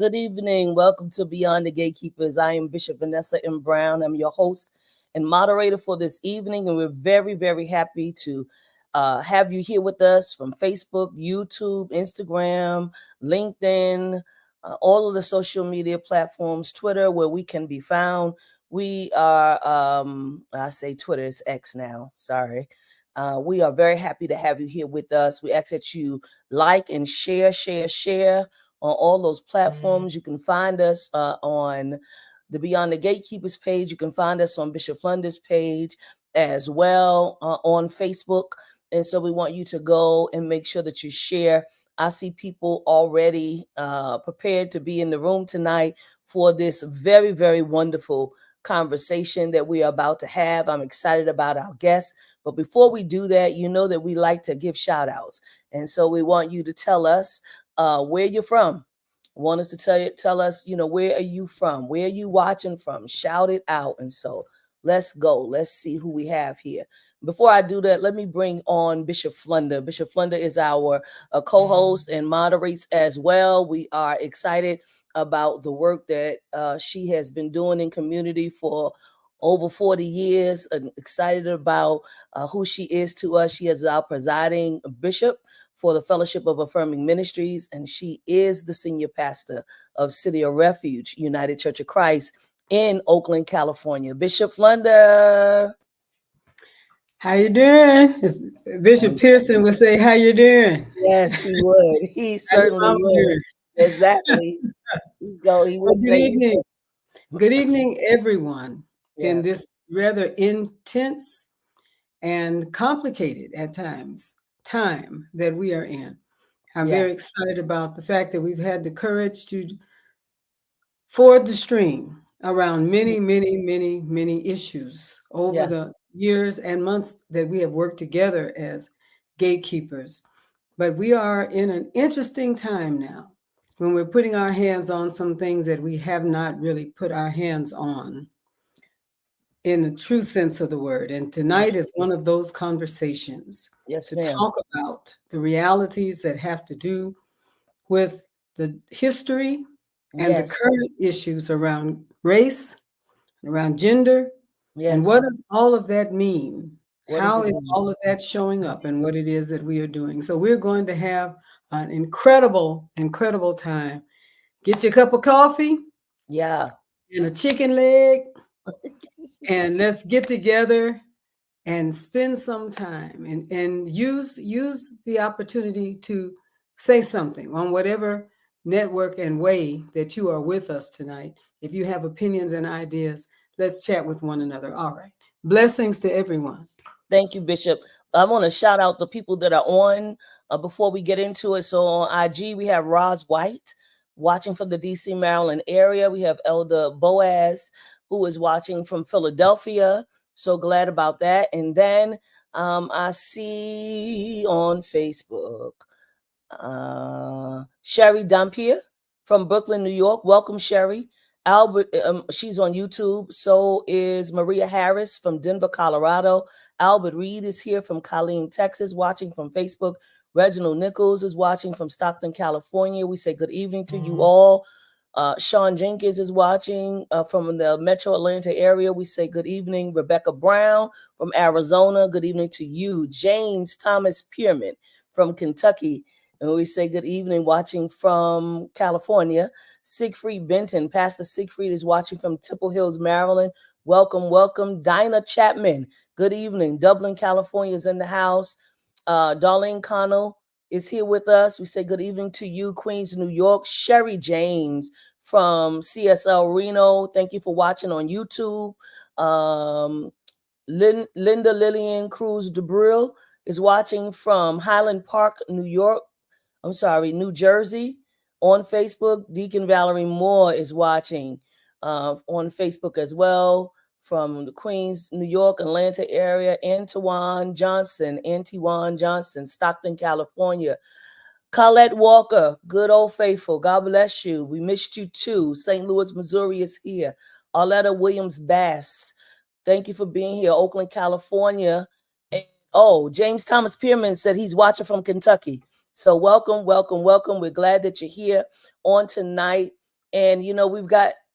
Good evening. Welcome to Beyond the Gatekeepers. I am Bishop Vanessa M. I'm your host and moderator for this evening, and we're very, very happy to have you here with us from Facebook, YouTube, Instagram, LinkedIn, all of the social media platforms, Twitter, where we can be found. We are, I say Twitter is X now. Sorry. We are very happy to have you here with us. We ask that you like and share on all those platforms. You can find us on the Beyond the Gatekeepers page. You can find us on Bishop Flunder's page as well on Facebook. And so we want you to go and make sure that you share. I see people already prepared to be in the room tonight for this very, very wonderful conversation that we are about to have. I'm excited about our guests. But before we do that, you know that we like to give shout outs. And so we want you to tell us where you're from. Want us to tell us, where are you from? Where are you watching from? Shout it out. And so let's go. Let's see who we have here. Before I do that, let me bring on Bishop Flunder. Bishop Flunder is our co-host and moderates as well. We are excited about the work that she has been doing in community for over 40 years. And excited about who she is to us. She is our presiding bishop for the Fellowship of Affirming Ministries, and she is the senior pastor of City of Refuge United Church of Christ in Oakland, California. Bishop Flunder. How you doing? Bishop Pearson would say, how you doing? Yes, he would. He certainly would. Exactly. Good evening. Good evening, everyone. Yes. In this rather intense and complicated at times time that we are in. I'm very excited about the fact that we've had the courage to ford the stream around many issues over the years and months that we have worked together as gatekeepers. But we are in an interesting time now when we're putting our hands on some things that we have not really put our hands on in the true sense of the word. And tonight is one of those conversations to talk about the realities that have to do with the history and the current issues around race, around gender, and what does all of that mean? How is all of that showing up and what it is that we are doing? So we're going to have an incredible time. Get your cup of coffee. Yeah. And a chicken leg. And let's get together and spend some time and use the opportunity to say something on whatever network and way that you are with us tonight. If you have opinions and ideas, let's chat with one another. All right. Blessings to everyone. Thank you, Bishop. I want to shout out the people that are on before we get into it. So on IG, we have Roz White watching from the DC, Maryland area. We have Elder Boaz, who is watching from Philadelphia. So glad about that. And then I see on Facebook, Sherry Dampier from Brooklyn, New York. Welcome, Sherry. Albert, she's on YouTube. So is Maria Harris from Denver, Colorado. Albert Reed is here from Colleen, Texas, watching from Facebook. Reginald Nichols is watching from Stockton, California. We say good evening to you all. Sean Jenkins is watching from the Metro Atlanta area. We say good evening. Rebecca Brown from Arizona. Good evening to you. James Thomas Pierman from Kentucky. And we say good evening, watching from California. Siegfried Benton, Pastor Siegfried is watching from Temple Hills, Maryland. Welcome. Dinah Chapman, good evening. Dublin, California is in the house. Darlene Connell is here with us. We say good evening to you, Queens, New York. Sherry James from CSL Reno. Thank you for watching on YouTube. Linda Lillian Cruz DeBril is watching from Highland Park, New Jersey on Facebook. Deacon Valerie Moore is watching on Facebook as well from the Queens, New York, Atlanta area. Antiwan Johnson, Stockton, California. Colette Walker, good old faithful. God bless you. We missed you too. St. Louis, Missouri is here. Arletta Williams Bass, thank you for being here. Oakland, California. And, James Thomas Pierman said he's watching from Kentucky. So welcome. We're glad that you're here on tonight. And,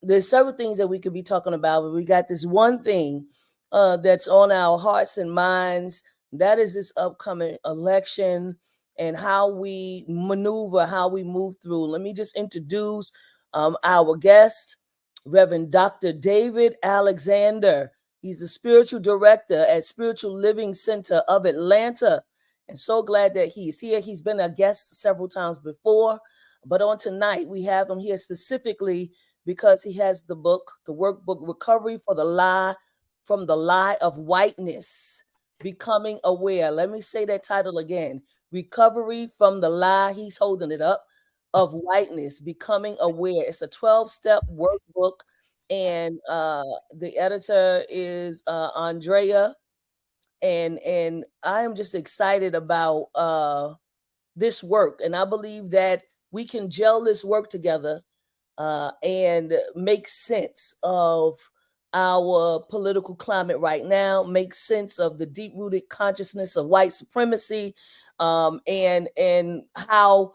there's several things that we could be talking about, but we got this one thing that's on our hearts and minds. That is this upcoming election and how we maneuver, how we move through. Let me just introduce our guest, Reverend Dr. David Alexander. He's the spiritual director at Spiritual Living Center of Atlanta. And so glad that he's here. He's been a guest several times before, but on tonight we have him here specifically because he has the book, the workbook, Recovery from the Lie of Whiteness, Becoming Aware. Let me say that title again. Recovery from the Lie, he's holding it up, of Whiteness, Becoming Aware. It's a 12-step workbook, and the editor is Andrea. And I am just excited about this work. And I believe that we can gel this work together and make sense of our political climate right now, make sense of the deep-rooted consciousness of white supremacy, and how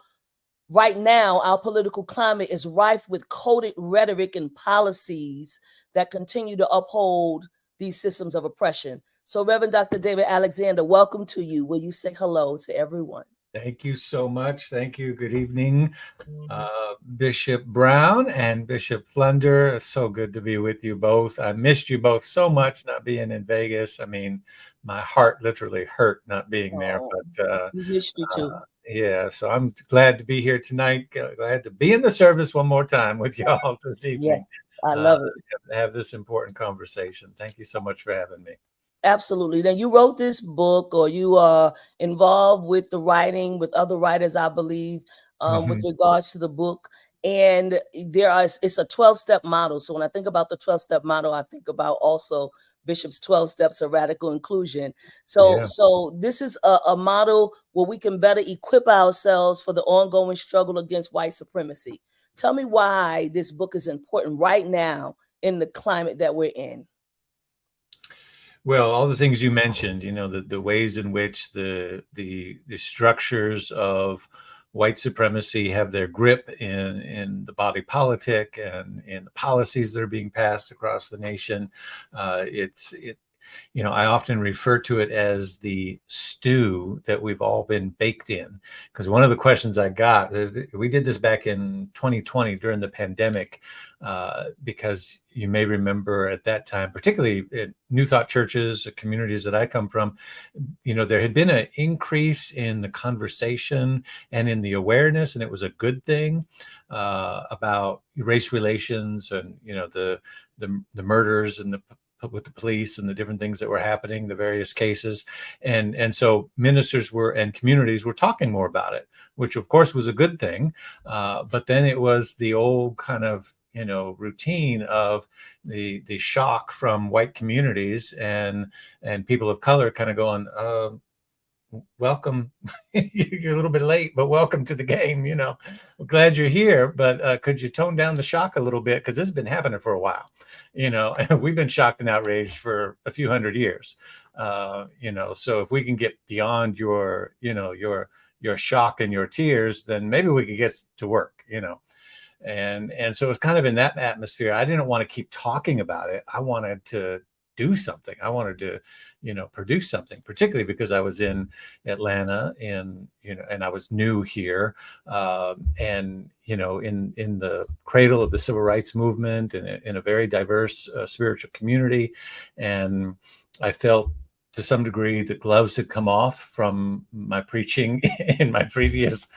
right now our political climate is rife with coded rhetoric and policies that continue to uphold these systems of oppression. So, Reverend Dr. David Alexander, welcome to you. Will you say hello to everyone? Thank you so much. Thank you. Good evening, Bishop Brown and Bishop Flunder. It's so good to be with you both. I missed you both so much not being in Vegas. I mean, my heart literally hurt not being there. But we missed you too. Yeah, so I'm glad to be here tonight. Glad to be in the service one more time with y'all this evening. Yeah, I love it. Have this important conversation. Thank you so much for having me. Absolutely. Now, you wrote this book, or you are involved with the writing with other writers, I believe, with regards to the book. And it's a 12-step model. So when I think about the 12-step model, I think about also Bishop's 12 steps of radical inclusion. So this is a model where we can better equip ourselves for the ongoing struggle against white supremacy. Tell me why this book is important right now in the climate that we're in. Well, all the things you mentioned, the ways in which the structures of white supremacy have their grip in the body politic and in the policies that are being passed across the nation. I often refer to it as the stew that we've all been baked in. Because one of the questions I got, we did this back in 2020 during the pandemic, because you may remember at that time, particularly in New Thought churches, communities that I come from, there had been an increase in the conversation and in the awareness, and it was a good thing, about race relations and, the murders and with the police and the different things that were happening, the various cases. And so ministers and communities were talking more about it, which of course was a good thing. But then it was the old kind of, routine of the shock from white communities and people of color kind of going, welcome. You're a little bit late, but welcome to the game. We're glad you're here, but could you tone down the shock a little bit? Because this has been happening for a while. We've been shocked and outraged for a few hundred years. So if we can get beyond your shock and your tears, then maybe we could get to work. And so it's kind of in that atmosphere. I didn't want to keep talking about it. I wanted to do something. I wanted to, produce something, particularly because I was in Atlanta and I was new here, and, in the cradle of the civil rights movement and in a very diverse spiritual community. And I felt to some degree the gloves had come off from my preaching in my previous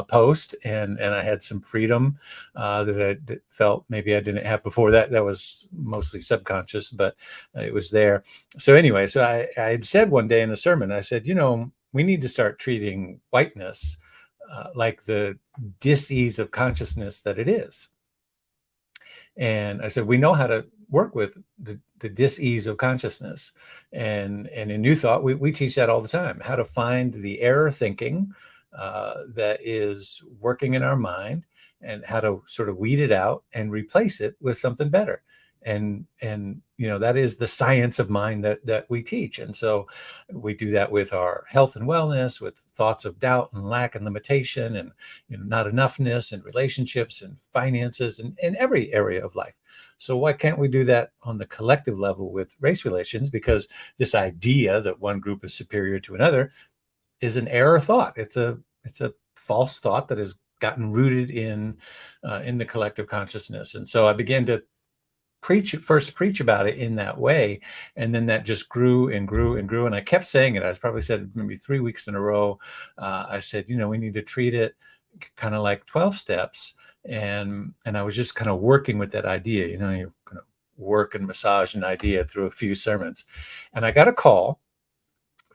post, and I had some freedom that I felt maybe I didn't have before. That was mostly subconscious, but it was there. So anyway, so I had said one day in a sermon, I said, we need to start treating whiteness like the dis-ease of consciousness that it is. And I said, we know how to work with the dis-ease of consciousness. And in New Thought, we teach that all the time, how to find the error thinking that is working in our mind and how to sort of weed it out and replace it with something better. And that is the science of mind that we teach. And so we do that with our health and wellness, with thoughts of doubt and lack and limitation, and not enoughness, and relationships and finances, and in every area of life. So why can't we do that on the collective level with race relations? Because this idea that one group is superior to another is an error thought. It's a false thought that has gotten rooted in the collective consciousness. And so I began to preach about it in that way, and then that just grew and grew and grew. And I kept saying it. I probably said maybe 3 weeks in a row. I said, we need to treat it kind of like 12 steps. And I was just kind of working with that idea. You kind of work and massage an idea through a few sermons. And I got a call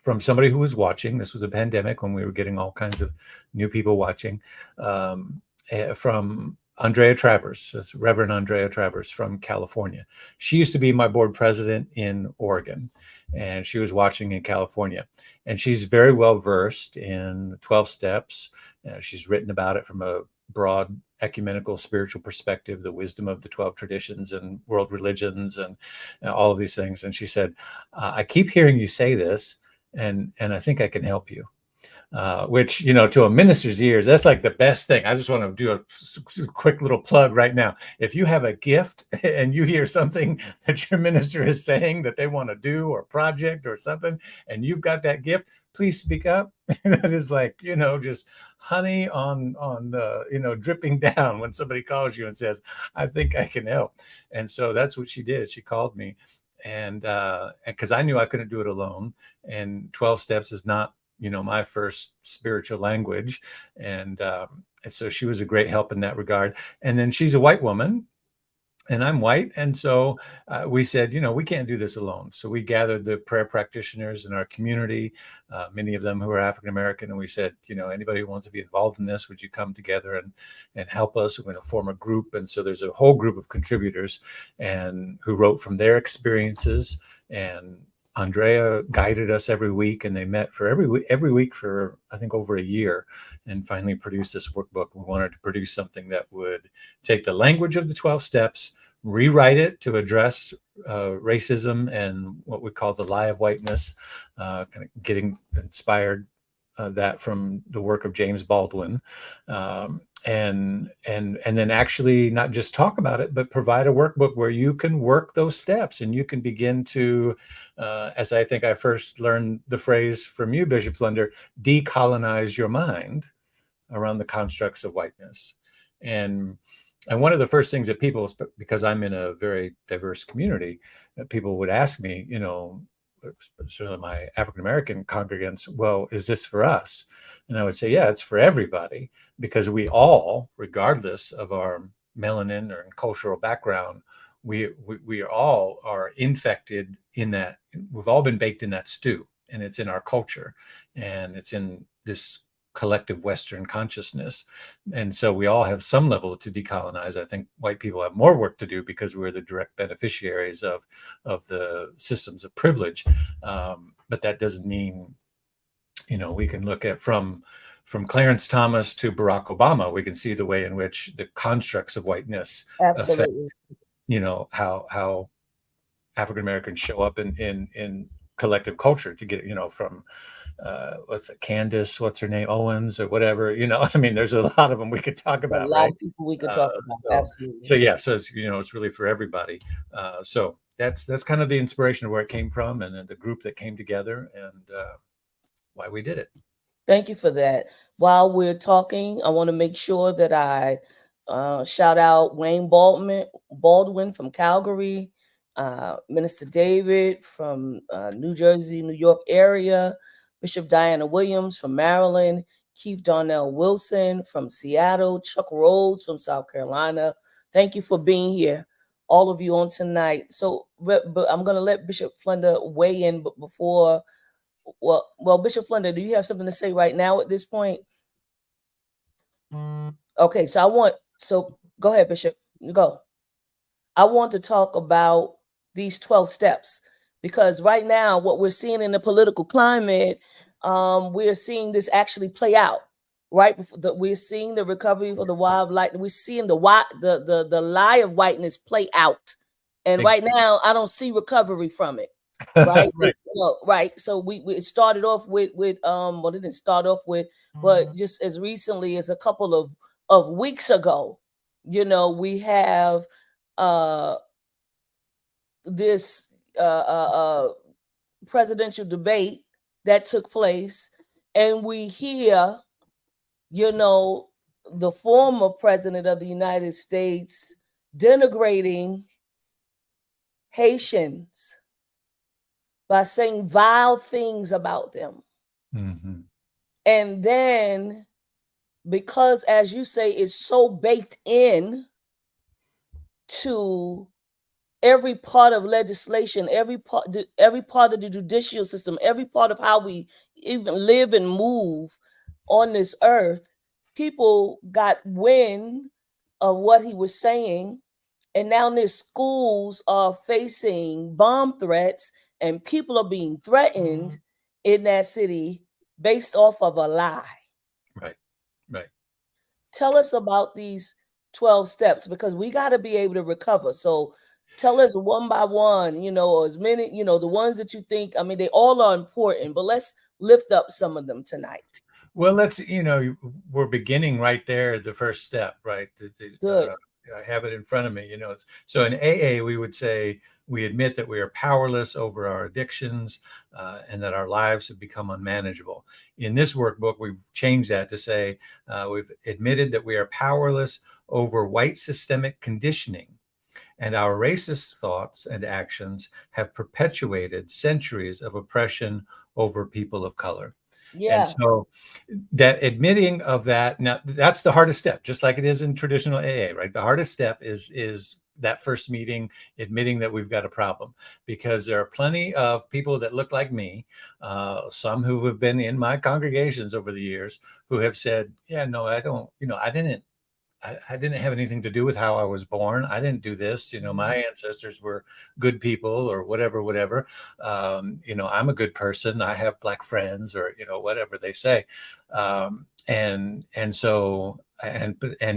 from somebody who was watching. This was a pandemic when we were getting all kinds of new people watching, from Andrea Travers. That's Reverend Andrea Travers from California. She used to be my board president in Oregon, and she was watching in California. And she's very well versed in 12 steps. She's written about it from a broad ecumenical spiritual perspective, the wisdom of the 12 traditions and world religions, and all of these things. And she said, I keep hearing you say this, and I think I can help you. Which, to a minister's ears, that's like the best thing. I just want to do a quick little plug right now. If you have a gift and you hear something that your minister is saying that they want to do, or project or something, and you've got that gift, please speak up. That is like, just honey on the, dripping down when somebody calls you and says, I think I can help. And so that's what she did. She called me, and because I knew I couldn't do it alone. And 12 steps is not, my first spiritual language. And so she was a great help in that regard. And then she's a white woman, and I'm white. And so we said, we can't do this alone. So we gathered the prayer practitioners in our community, many of them who are African-American. And we said, anybody who wants to be involved in this, would you come together and help us? We're going to form a group. And so there's a whole group of contributors and who wrote from their experiences. And Andrea guided us every week, and they met for every week for, I think, over a year, and finally produced this workbook. We wanted to produce something that would take the language of the 12 steps, rewrite it to address racism and what we call the lie of whiteness, kind of getting inspired that from the work of James Baldwin, and then actually not just talk about it, but provide a workbook where you can work those steps, and you can begin to, as I think I first learned the phrase from you, Bishop Flunder, decolonize your mind around the constructs of whiteness. And one of the first things that people, because I'm in a very diverse community, that people would ask me, certainly my African-American congregants, well, is this for us? And I would say, yeah, it's for everybody, because we all, regardless of our melanin or cultural background, we all are infected in that. We've all been baked in that stew, and it's in our culture, and it's in this collective Western consciousness. And so we all have some level to decolonize. I think white people have more work to do because we're the direct beneficiaries of the systems of privilege. But that doesn't mean, we can look at from Clarence Thomas to Barack Obama, we can see the way in which the constructs of whiteness affect, how African Americans show up in collective culture, to get, from what's it, Candace, what's her name, Owens or whatever, I mean, there's a lot of them we could talk about, a lot of people we could talk about. Absolutely. So yeah, so it's, it's really for everybody. So that's kind of the inspiration of where it came from, and then the group that came together, and why we did it. Thank you for that. While we're talking, I want to make sure that I shout out Wayne Baldwin from Calgary, Minister David from New Jersey, New York area, Bishop Diana Williams from Maryland, Keith Darnell Wilson from Seattle, Chuck Rhodes from South Carolina. Thank you for being here, all of you, on tonight. So, but I'm going to let Bishop Flunder weigh in, but before, well, Bishop Flunder, do you have something to say right now at this point? Okay, so go ahead, Bishop, go. I want to talk about these 12 steps, because right now what we're seeing in the political climate, we're seeing this actually play out, right? We're seeing the recovery for the wildlife. We're seeing the lie of whiteness play out And right now, I don't see recovery from it. Right. Right. Right. So we started off with well, it didn't start off with, but just as recently as a couple of weeks ago, we have this presidential debate that took place, and we hear, the former president of the United States denigrating Haitians by saying vile things about them. Mm-hmm. And then, because, as you say, it's so baked in to every part of legislation, every part of the judicial system, every part of how we even live and move on this earth, people got wind of what he was saying. And now their schools are facing bomb threats, and people are being threatened in that city based off of a lie. Right. Right. Tell us about these 12 steps, because we got to be able to recover. So tell us one by one, or as many, the ones that you think, I mean, they all are important, but let's lift up some of them tonight. Well, let's, we're beginning right there, the first step, right? Good. I have it in front of me, So in AA, we would say we admit that we are powerless over our addictions and that our lives have become unmanageable. In this workbook, we've changed that to say we've admitted that we are powerless over white systemic conditioning, and our racist thoughts and actions have perpetuated centuries of oppression over people of color. Yeah. And so that admitting of that, now that's the hardest step, just like it is in traditional AA, right? The hardest step is that first meeting, admitting that we've got a problem, because there are plenty of people that look like me, some who have been in my congregations over the years, who have said, yeah, no, I don't, I didn't have anything to do with how I was born. I didn't do this. My ancestors were good people or whatever. I'm a good person. I have black friends, or, whatever they say. And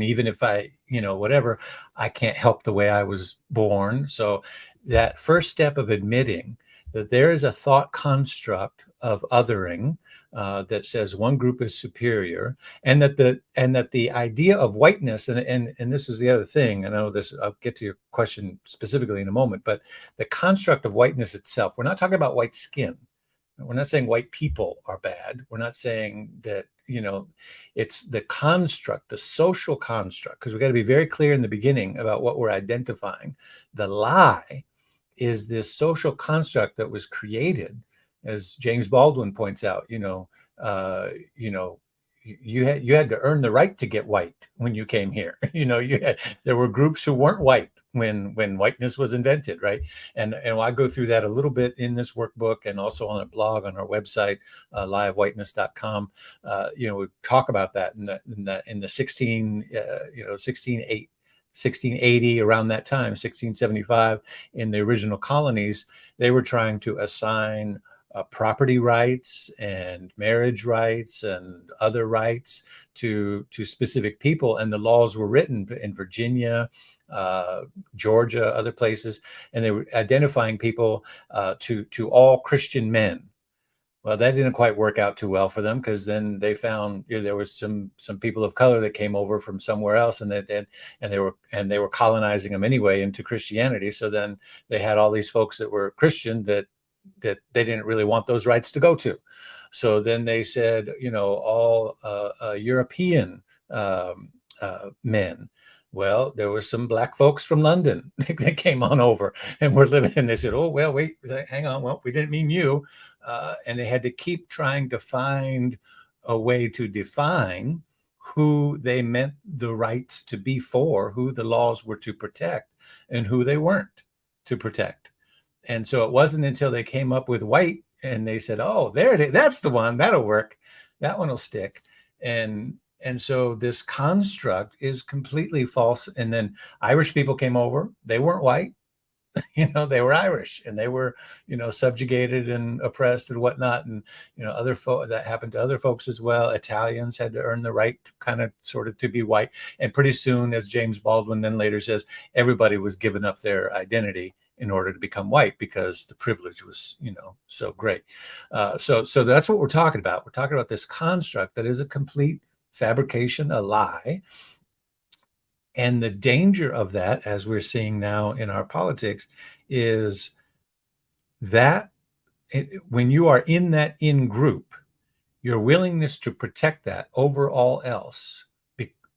even if I, whatever, I can't help the way I was born. So that first step of admitting that there is a thought construct of othering that says one group is superior, and that the idea of whiteness, and this is the other thing. I know this. I'll get to your question specifically in a moment, but the construct of whiteness itself. We're not talking about white skin. We're not saying white people are bad. We're not saying that. It's the construct, the social construct, because we got to be very clear in the beginning about what we're identifying. The lie is this social construct that was created, as James Baldwin points out, you had to earn the right to get white when you came here. There were groups who weren't white when whiteness was invented, right? And I go through that a little bit in this workbook, and also on a blog on our website, livewhiteness.com. We talk about that in the 1680, around that time, 1675, in the original colonies, they were trying to assign property rights and marriage rights and other rights to specific people. And the laws were written in Virginia, Georgia, other places, and they were identifying people to all Christian men. Well, that didn't quite work out too well for them, because then they found there was some people of color that came over from somewhere else, and they were colonizing them anyway into Christianity. So then they had all these folks that were Christian that they didn't really want those rights to go to. So then they said, all European men. Well, there were some black folks from London that came on over and were living, and they said, oh, well, wait, hang on. Well, we didn't mean you. And they had to keep trying to find a way to define who they meant the rights to be for, who the laws were to protect, and who they weren't to protect. And so it wasn't until they came up with white, and they said, oh, there it is. That's the one. That'll work. That one will stick. And so this construct is completely false. And then Irish people came over. They weren't white. You know, they were Irish, and they were, you know, subjugated and oppressed and whatnot. And, you know, other folk that happened to other folks as well. Italians had to earn the right to kind of sort of to be white. And pretty soon, as James Baldwin then later says, everybody was giving up their identity in order to become white because the privilege was, you know, so great. So that's what we're talking about. We're talking about this construct that is a complete fabrication, a lie. And the danger of that, as we're seeing now in our politics, is that when you are in that in group, your willingness to protect that over all else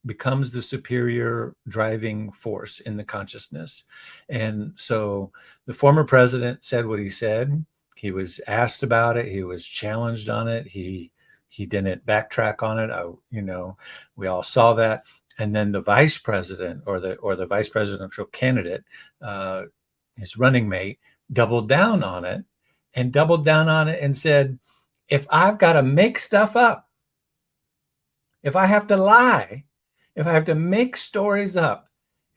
becomes the superior driving force in the consciousness. And so the former president said what he said. He was asked about it. He was challenged on it. He didn't backtrack on it. You know, we all saw that. And then the vice president or the vice presidential candidate, his running mate, doubled down on it and said, if I've got to make stuff up, if I have to lie, if I have to make stories up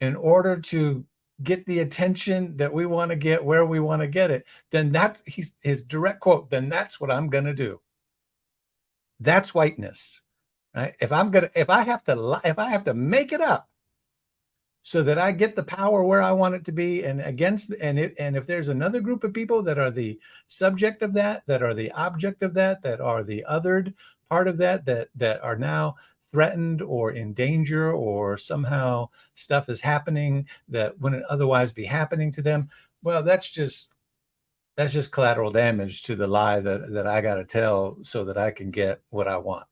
in order to get the attention that we want to get where we want to get it, then that's his direct quote, then that's what I'm going to do. That's whiteness. Right? If I have to make it up so that I get the power where I want it to be, and if there's another group of people that are the subject of that are the object of that are the othered part of that are now threatened or in danger, or somehow stuff is happening that wouldn't otherwise be happening to them, well, that's just collateral damage to the lie that I got to tell so that I can get what I want.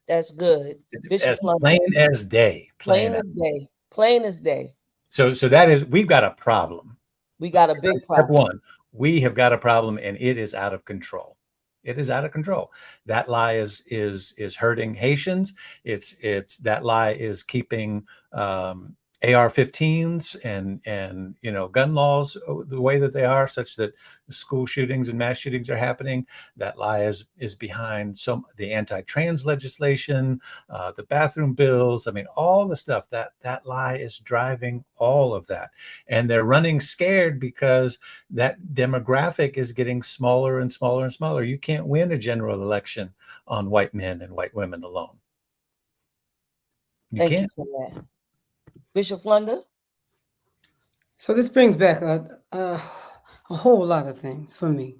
That's good. As plain as day. Plain as day. Plain as day. So that is, we've got a problem. We got a big problem. Step one, we have got a problem, and it is out of control. It is out of control. That lie is hurting Haitians. It's that lie is keeping AR-15s and you know, gun laws the way that they are, such that school shootings and mass shootings are happening. That lie is behind the anti-trans legislation, the bathroom bills. I mean, all the stuff that lie is driving all of that, and they're running scared because that demographic is getting smaller and smaller and smaller. You can't win a general election on white men and white women alone. Thank you for that. Bishop Flunder? So this brings back a whole lot of things for me.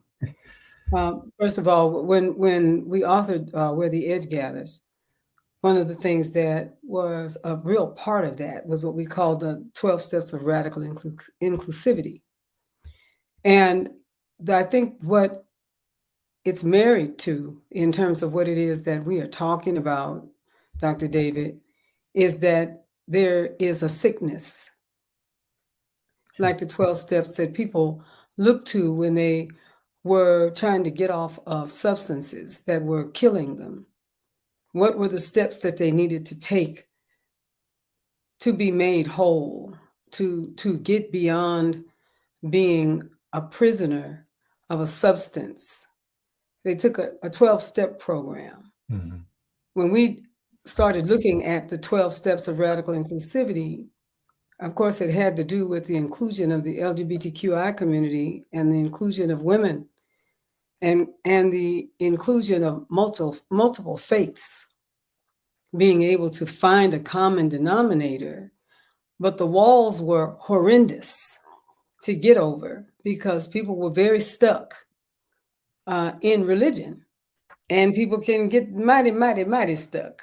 First of all, when we authored Where the Edge Gathers, one of the things that was a real part of that was what we called the 12 Steps of Radical Inclusivity. And I think what it's married to in terms of what it is that we are talking about, Dr. David, is that there is a sickness, like the 12 steps that people look to when they were trying to get off of substances that were killing them. What were the steps that they needed to take to be made whole, to get beyond being a prisoner of a substance? They took a 12-step program. Mm-hmm. When we started looking at the 12 steps of radical inclusivity, of course, it had to do with the inclusion of the LGBTQI community and the inclusion of women and the inclusion of multiple faiths, being able to find a common denominator. But the walls were horrendous to get over because people were very stuck in religion, and people can get mighty stuck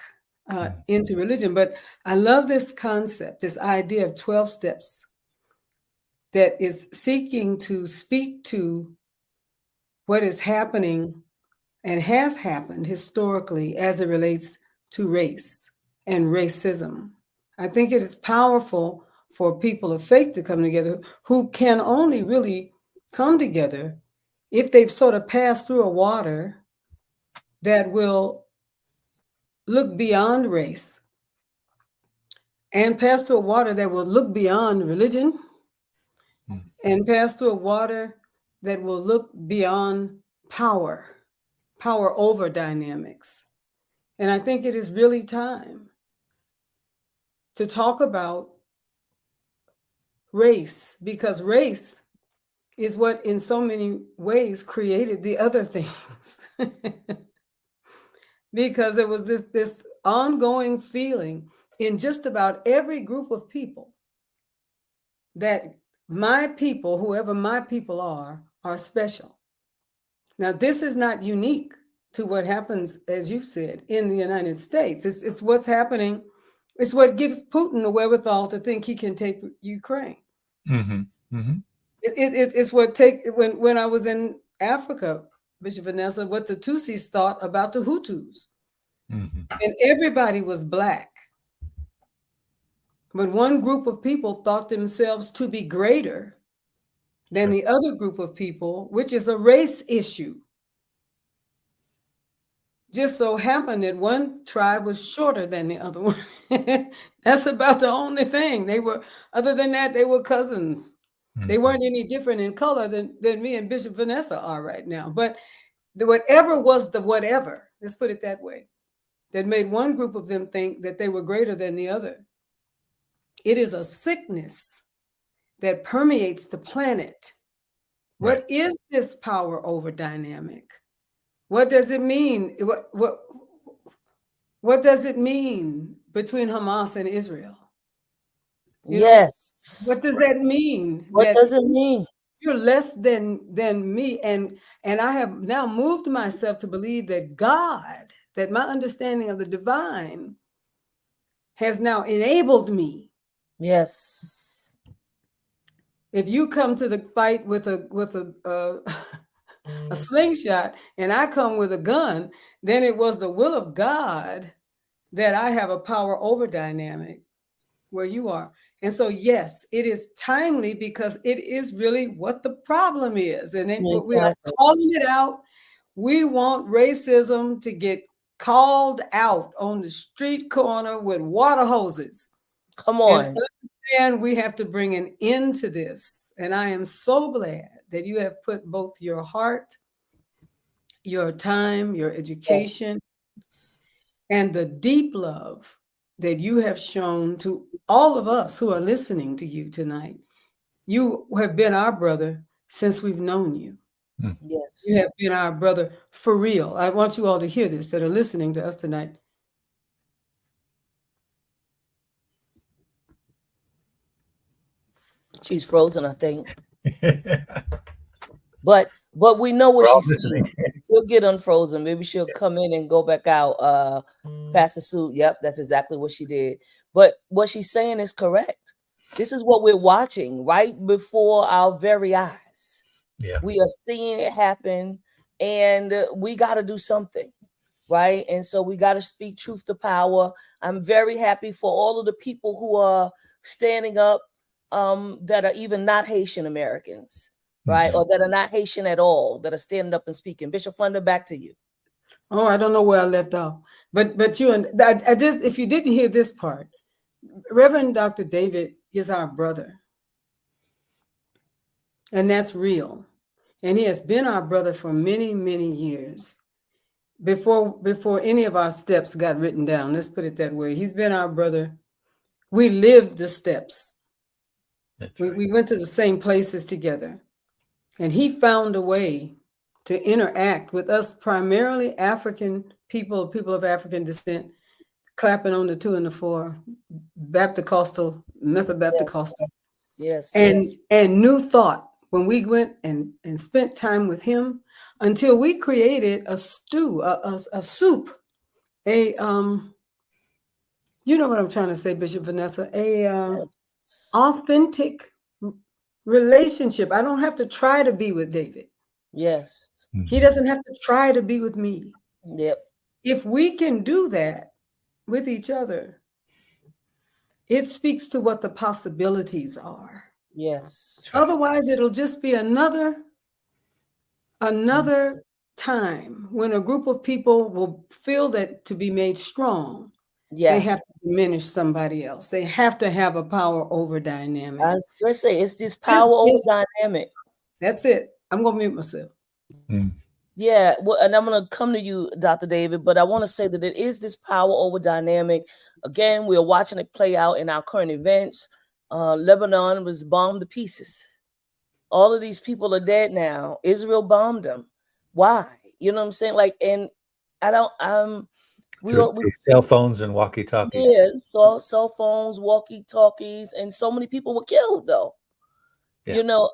into religion. But I love this concept, this idea of 12 steps that is seeking to speak to what is happening and has happened historically as it relates to race and racism. I think it is powerful for people of faith to come together who can only really come together if they've sort of passed through a water that will look beyond race and pass through a water that will look beyond religion and pass through a water that will look beyond power over dynamics. And I think it is really time to talk about race, because race is what in so many ways created the other things. Because it was this ongoing feeling in just about every group of people that my people, whoever my people are special. Now, this is not unique to what happens, as you've said, in the United States. It's what's happening. It's what gives Putin the wherewithal to think he can take Ukraine. Mm-hmm. Mm-hmm. It's what when I was in Africa, Bishop Vanessa, what the Tutsis thought about the Hutus. Mm-hmm. And everybody was Black. But one group of people thought themselves to be greater than the other group of people, which is a race issue. Just so happened that one tribe was shorter than the other one. That's about the only thing. Other than that, they were cousins. Mm-hmm. They weren't any different in color than me and Bishop Vanessa are right now. But whatever was the whatever, let's put it that way, that made one group of them think that they were greater than the other. It is a sickness that permeates the planet. Right. What is this power over dynamic? What does it mean? What does it mean between Hamas and Israel? Yes. What does that mean? What does it mean? You're less than me. And I have now moved myself to believe that God, that my understanding of the divine has now enabled me. Yes. If you come to the fight with a slingshot and I come with a gun, then it was the will of God that I have a power over dynamic where you are. And so, yes, it is timely because it is really what the problem is. And then we are calling it out. We want racism to get called out on the street corner with water hoses. Come on. And we have to bring an end to this. And I am so glad that you have put both your heart, your time, your education, and the deep love that you have shown to all of us who are listening to you tonight. You have been our brother since we've known you. Yes. You have been our brother for real. I want you all to hear this that are listening to us tonight. She's frozen, I think. But we know what she's saying. She'll get unfrozen. Maybe she'll come in and go back out. Pass the suit. Yep, that's exactly what she did. But what she's saying is correct. This is what we're watching right before our very eyes. Yeah. We are seeing it happen, and we got to do something, right? And so we got to speak truth to power. I'm very happy for all of the people who are standing up that are even not Haitian Americans, right? Or that are not Haitian at all, that are standing up and speaking. Bishop Flunder, back to you. Oh, I don't know where I left off, but you and I just, if you didn't hear this part, Reverend Dr. David is our brother, and that's real, and he has been our brother for many, many years. Before any of our steps got written down, let's put it that way. He's been our brother. We lived the steps. We went to the same places together, and he found a way to interact with us, primarily African people of African descent, clapping on the 2 and the 4, Baptist-costal, Methodist-Baptist-costal. Yes. And New Thought, when we went and spent time with him until we created a stew, a soup, you know what I'm trying to say, Bishop Vanessa, authentic relationship. I don't have to try to be with David. Yes. He doesn't have to try to be with me. Yep. If we can do that with each other, it speaks to what the possibilities are. Yes. Otherwise, it'll just be another time when a group of people will feel that to be made strong, they have to diminish somebody else. They have to have a power over dynamic. I was going to say, it's this power over dynamic. That's it. I'm going to mute myself. Yeah, well, and I'm going to come to you, Dr. David, but I want to say that it is this power over dynamic. Again, we are watching it play out in our current events. Lebanon was bombed to pieces. All of these people are dead now. Israel bombed them. Why? You know what I'm saying? Like, and I don't. We cell phones and walkie-talkies. Yes, cell phones, walkie-talkies, and so many people were killed. Though, yeah. You know,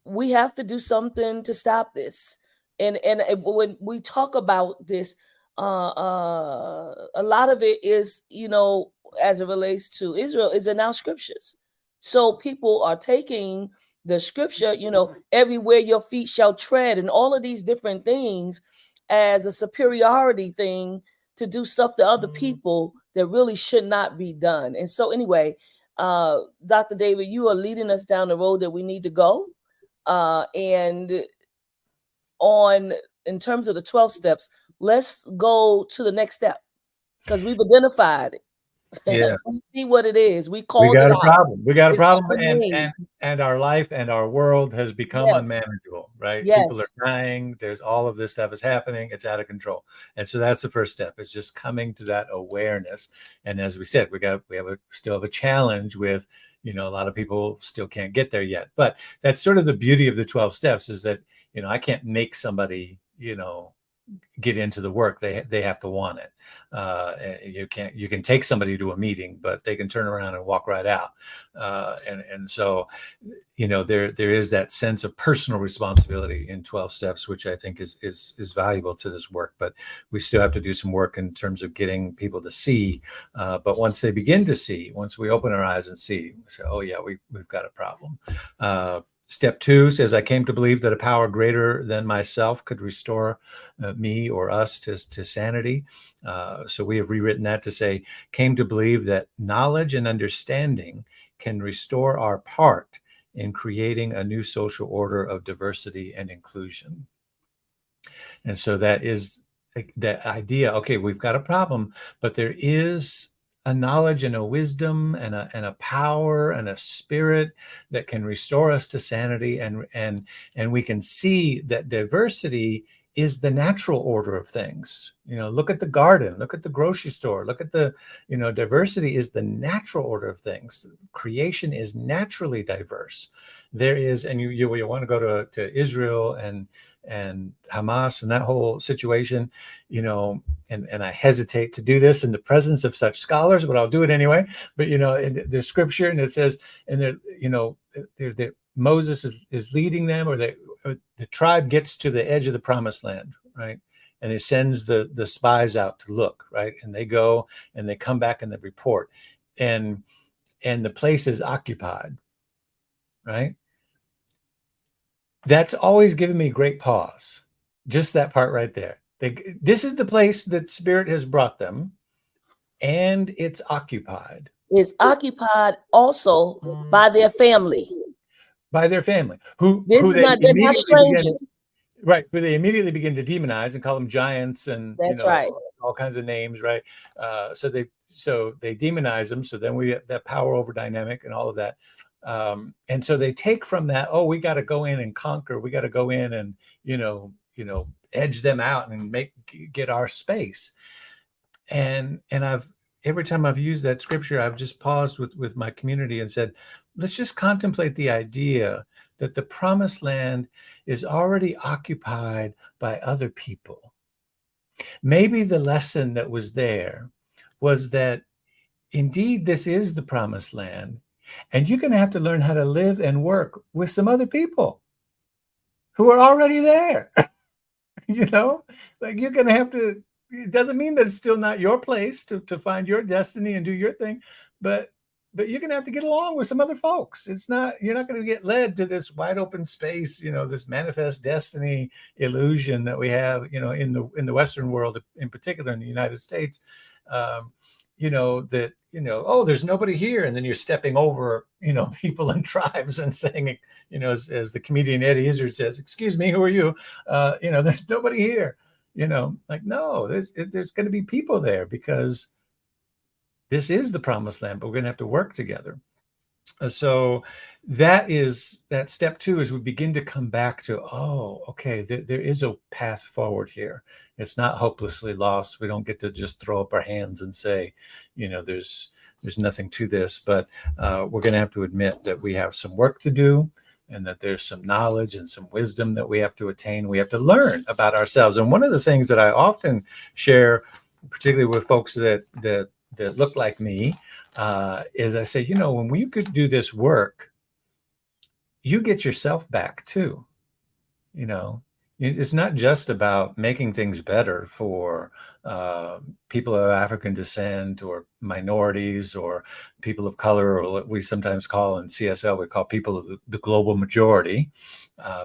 we have to do something to stop this. And when we talk about this, a lot of it is, you know, as it relates to Israel, is in our scriptures. So people are taking the scripture, you know, everywhere your feet shall tread, and all of these different things as a superiority thing to do stuff to other people that really should not be done. And so anyway, Dr. David, you are leading us down the road that we need to go. And in terms of the 12 steps, let's go to the next step, because we've identified it. Yeah. We see what it is. We got it a problem. We got a problem, and our life and our world has become unmanageable, right? Yes. People are dying. There's all of this stuff is happening. It's out of control. And so that's the first step. It's just coming to that awareness. And as we said, we still have a challenge with, you know, a lot of people still can't get there yet. But that's sort of the beauty of the 12 steps, is that, you know, I can't make somebody, you know, get into the work. They have to want it. You can take somebody to a meeting, but they can turn around and walk right out. And so, you know, there is that sense of personal responsibility in 12 steps, which I think is valuable to this work. But we still have to do some work in terms of getting people to see. But once they begin to see, once we open our eyes and see, we say, oh yeah, we've got a problem. Step 2 says, I came to believe that a power greater than myself could restore me or us to sanity. So we have rewritten that to say, came to believe that knowledge and understanding can restore our part in creating a new social order of diversity and inclusion. And so that is that idea. Okay, we've got a problem, but there is a knowledge and a wisdom and a power and a spirit that can restore us to sanity, and we can see that diversity is the natural order of things. You know, look at the garden, look at the grocery store, look at the, you know, diversity is the natural order of things. Creation is naturally diverse. There is, and you want to go to Israel and Hamas and that whole situation, you know, and I hesitate to do this in the presence of such scholars, but I'll do it anyway. But, you know, in the scripture, and it says, and there, you know, Moses is leading them, or the tribe gets to the edge of the promised land, right? And he sends the spies out to look, right? And they go and they come back and they report, and the place is occupied, right? That's always given me great pause. Just that part right there. This is the place that Spirit has brought them, and it's occupied. It's occupied also by their family. By their family, who they're not strangers. Right, who they immediately begin to demonize and call them giants, and that's, you know, right, all kinds of names, right? So they demonize them. So then we have that power over dynamic and all of that. And so they take from that, oh, we got to go in and conquer. We got to go in and, you know, edge them out and get our space. And every time I've used that scripture, I've just paused with my community and said, let's just contemplate the idea that the promised land is already occupied by other people. Maybe the lesson that was there was that indeed this is the promised land, and you're going to have to learn how to live and work with some other people who are already there. You know, like you're going to have to, it doesn't mean that it's still not your place to find your destiny and do your thing, but you're going to have to get along with some other folks. It's not, you're not going to get led to this wide open space, you know, this manifest destiny illusion that we have, you know, in the Western world, in particular in the United States, you know, that, you know, oh, there's nobody here. And then you're stepping over, you know, people and tribes and saying, you know, as the comedian Eddie Izzard says, excuse me, who are you? You know, there's nobody here, you know, like, no, there's going to be people there, because this is the promised land, but we're going to have to work together. So that step two is we begin to come back to, oh, okay, there is a path forward here. It's not hopelessly lost. We don't get to just throw up our hands and say, there's nothing to this, but we're going to have to admit that we have some work to do, and that there's some knowledge and some wisdom that we have to attain. We have to learn about ourselves. And one of the things that I often share, particularly with folks that look like me, is I say, when we could do this work, you get yourself back too. It's not just about making things better for people of African descent or minorities or people of color, or what we sometimes call in CSL, we call people of the global majority,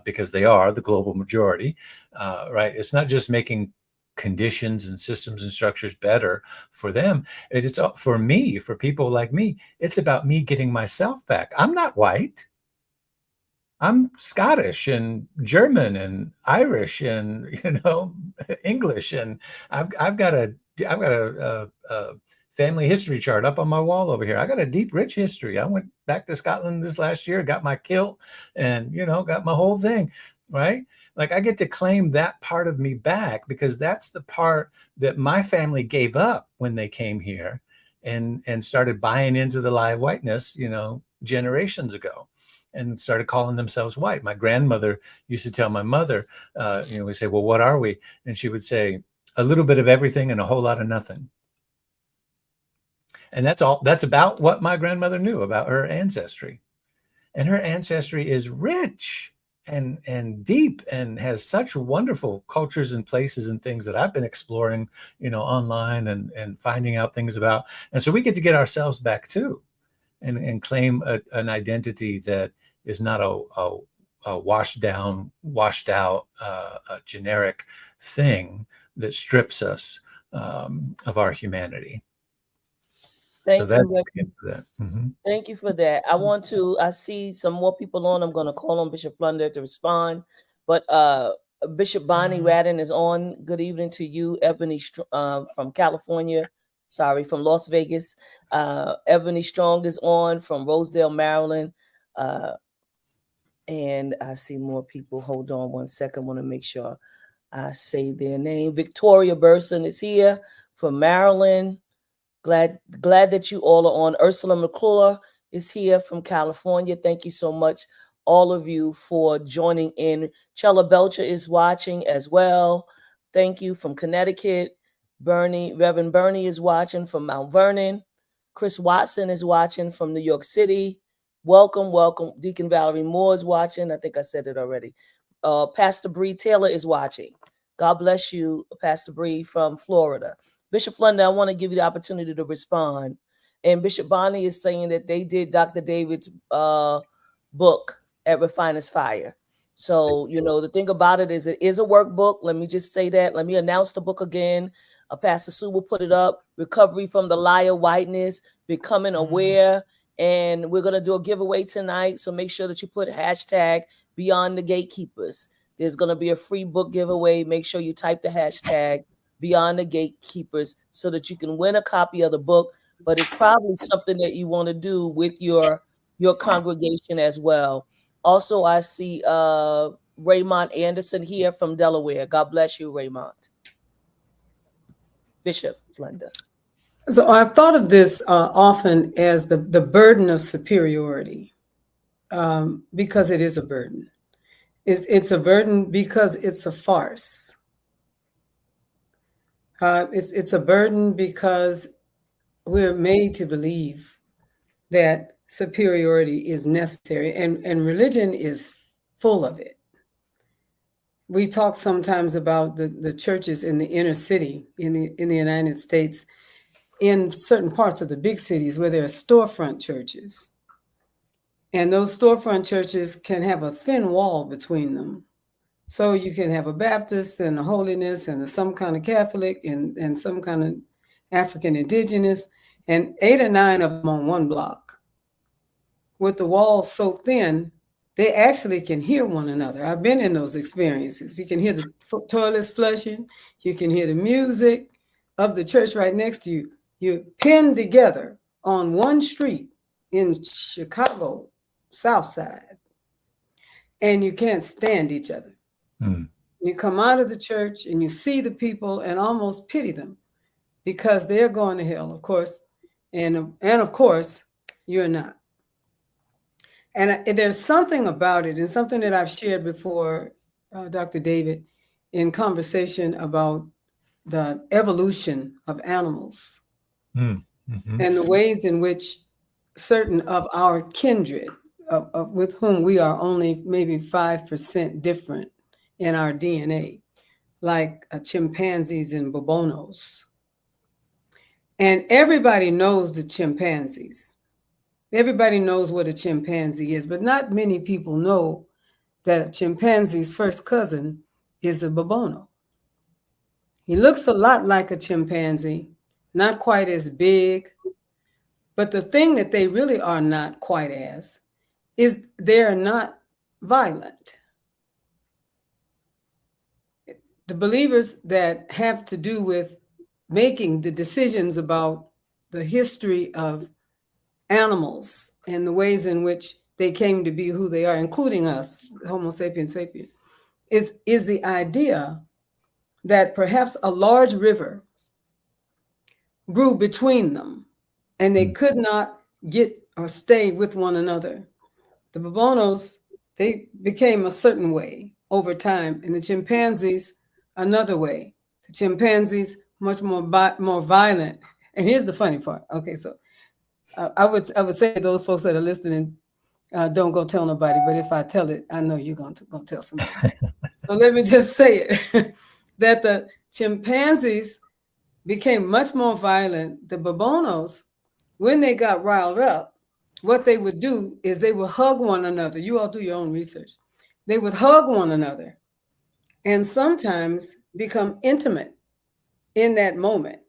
because they are the global majority, right? It's not just making conditions and systems and structures better for them. It's for me, for people like me, it's about me getting myself back. I'm not white. I'm Scottish and German and Irish and English, and I've got a family history chart up on my wall over here. I got a deep, rich history. I went back to Scotland this last year, got my kilt, and got my whole thing, right? Like, I get to claim that part of me back, because that's the part that my family gave up when they came here and started buying into the lie of whiteness, generations ago, and started calling themselves white. My grandmother used to tell my mother, we say, well, what are we? And she would say, a little bit of everything and a whole lot of nothing. And that's about what my grandmother knew about her ancestry. And her ancestry is rich and deep, and has such wonderful cultures and places and things that I've been exploring, online and finding out things about. And so we get to get ourselves back too, and claim an identity that is not a washed out, generic thing that strips us of our humanity. Thank you. Mm-hmm. Thank you for that. I see some more people on. I'm going to call on Bishop Flunder to respond. But Bishop Bonnie Radden is on. Good evening to you, Ebony, from California. Sorry, from Las Vegas. Ebony Strong is on from Rosedale, Maryland. And I see more people. Hold on one second. I want to make sure I say their name. Victoria Burson is here from Maryland. Glad that you all are on. Ursula McClure is here from California. Thank you so much, all of you, for joining in. Chella Belcher is watching as well. Thank you from Connecticut. Reverend Bernie is watching from Mount Vernon. Chris Watson is watching from New York City. Welcome. Deacon Valerie Moore is watching. I think I said it already. Pastor Bree Taylor is watching. God bless you, Pastor Bree from Florida. Bishop Flunder, I want to give you the opportunity to respond. And Bishop Bonnie is saying that they did Dr. David's book at Refiner's Fire. So, the thing about it is a workbook. Let me just say that. Let me announce the book again. Pastor Sue will put it up. Recovery from the Lie of Whiteness, Becoming Aware. And we're going to do a giveaway tonight. So make sure that you put hashtag Beyond the Gatekeepers. There's going to be a free book giveaway. Make sure you type the hashtag Beyond the Gatekeepers so that you can win a copy of the book. But it's probably something that you want to do with your congregation as well. Also, I see Raymond Anderson here from Delaware. God bless you, Raymond. Bishop Flunder. So I've thought of this often as the burden of superiority, because it is a burden. It's a burden because it's a farce. It's a burden because we're made to believe that superiority is necessary, and religion is full of it. We talk sometimes about the churches in the inner city in the United States, in certain parts of the big cities where there are storefront churches. And those storefront churches can have a thin wall between them. So you can have a Baptist and a Holiness and some kind of Catholic and some kind of African Indigenous, and 8 or 9 of them on one block. With the walls so thin, they actually can hear one another. I've been in those experiences. You can hear the toilets flushing. You can hear the music of the church right next to you. You're pinned together on one street in Chicago, South Side, and you can't stand each other. You come out of the church and you see the people and almost pity them because they're going to hell, of course, and of course you're not. And there's something about it, and something that I've shared before, Dr. David, in conversation about the evolution of animals and the ways in which certain of our kindred, with whom we are only maybe 5% different in our DNA, like chimpanzees and bobonos. And everybody knows the chimpanzees. Everybody knows what a chimpanzee is, but not many people know that a chimpanzee's first cousin is a bobono. He looks a lot like a chimpanzee, not quite as big, but the thing that they really are not quite as is they're not violent. The believers that have to do with making the decisions about the history of animals and the ways in which they came to be who they are, including us, Homo sapiens sapiens, is the idea that perhaps a large river grew between them and they could not get or stay with one another. The bobonos, they became a certain way over time, and the chimpanzees another way. The chimpanzees much more violent. And here's the funny part. Okay, so I would say those folks that are listening, don't go tell nobody. But if I tell it, I know you're going to tell somebody else. So let me just say it, that the chimpanzees became much more violent. The bobonos, when they got riled up, what they would do is they would hug one another. You all do your own research. They would hug one another and sometimes become intimate in that moment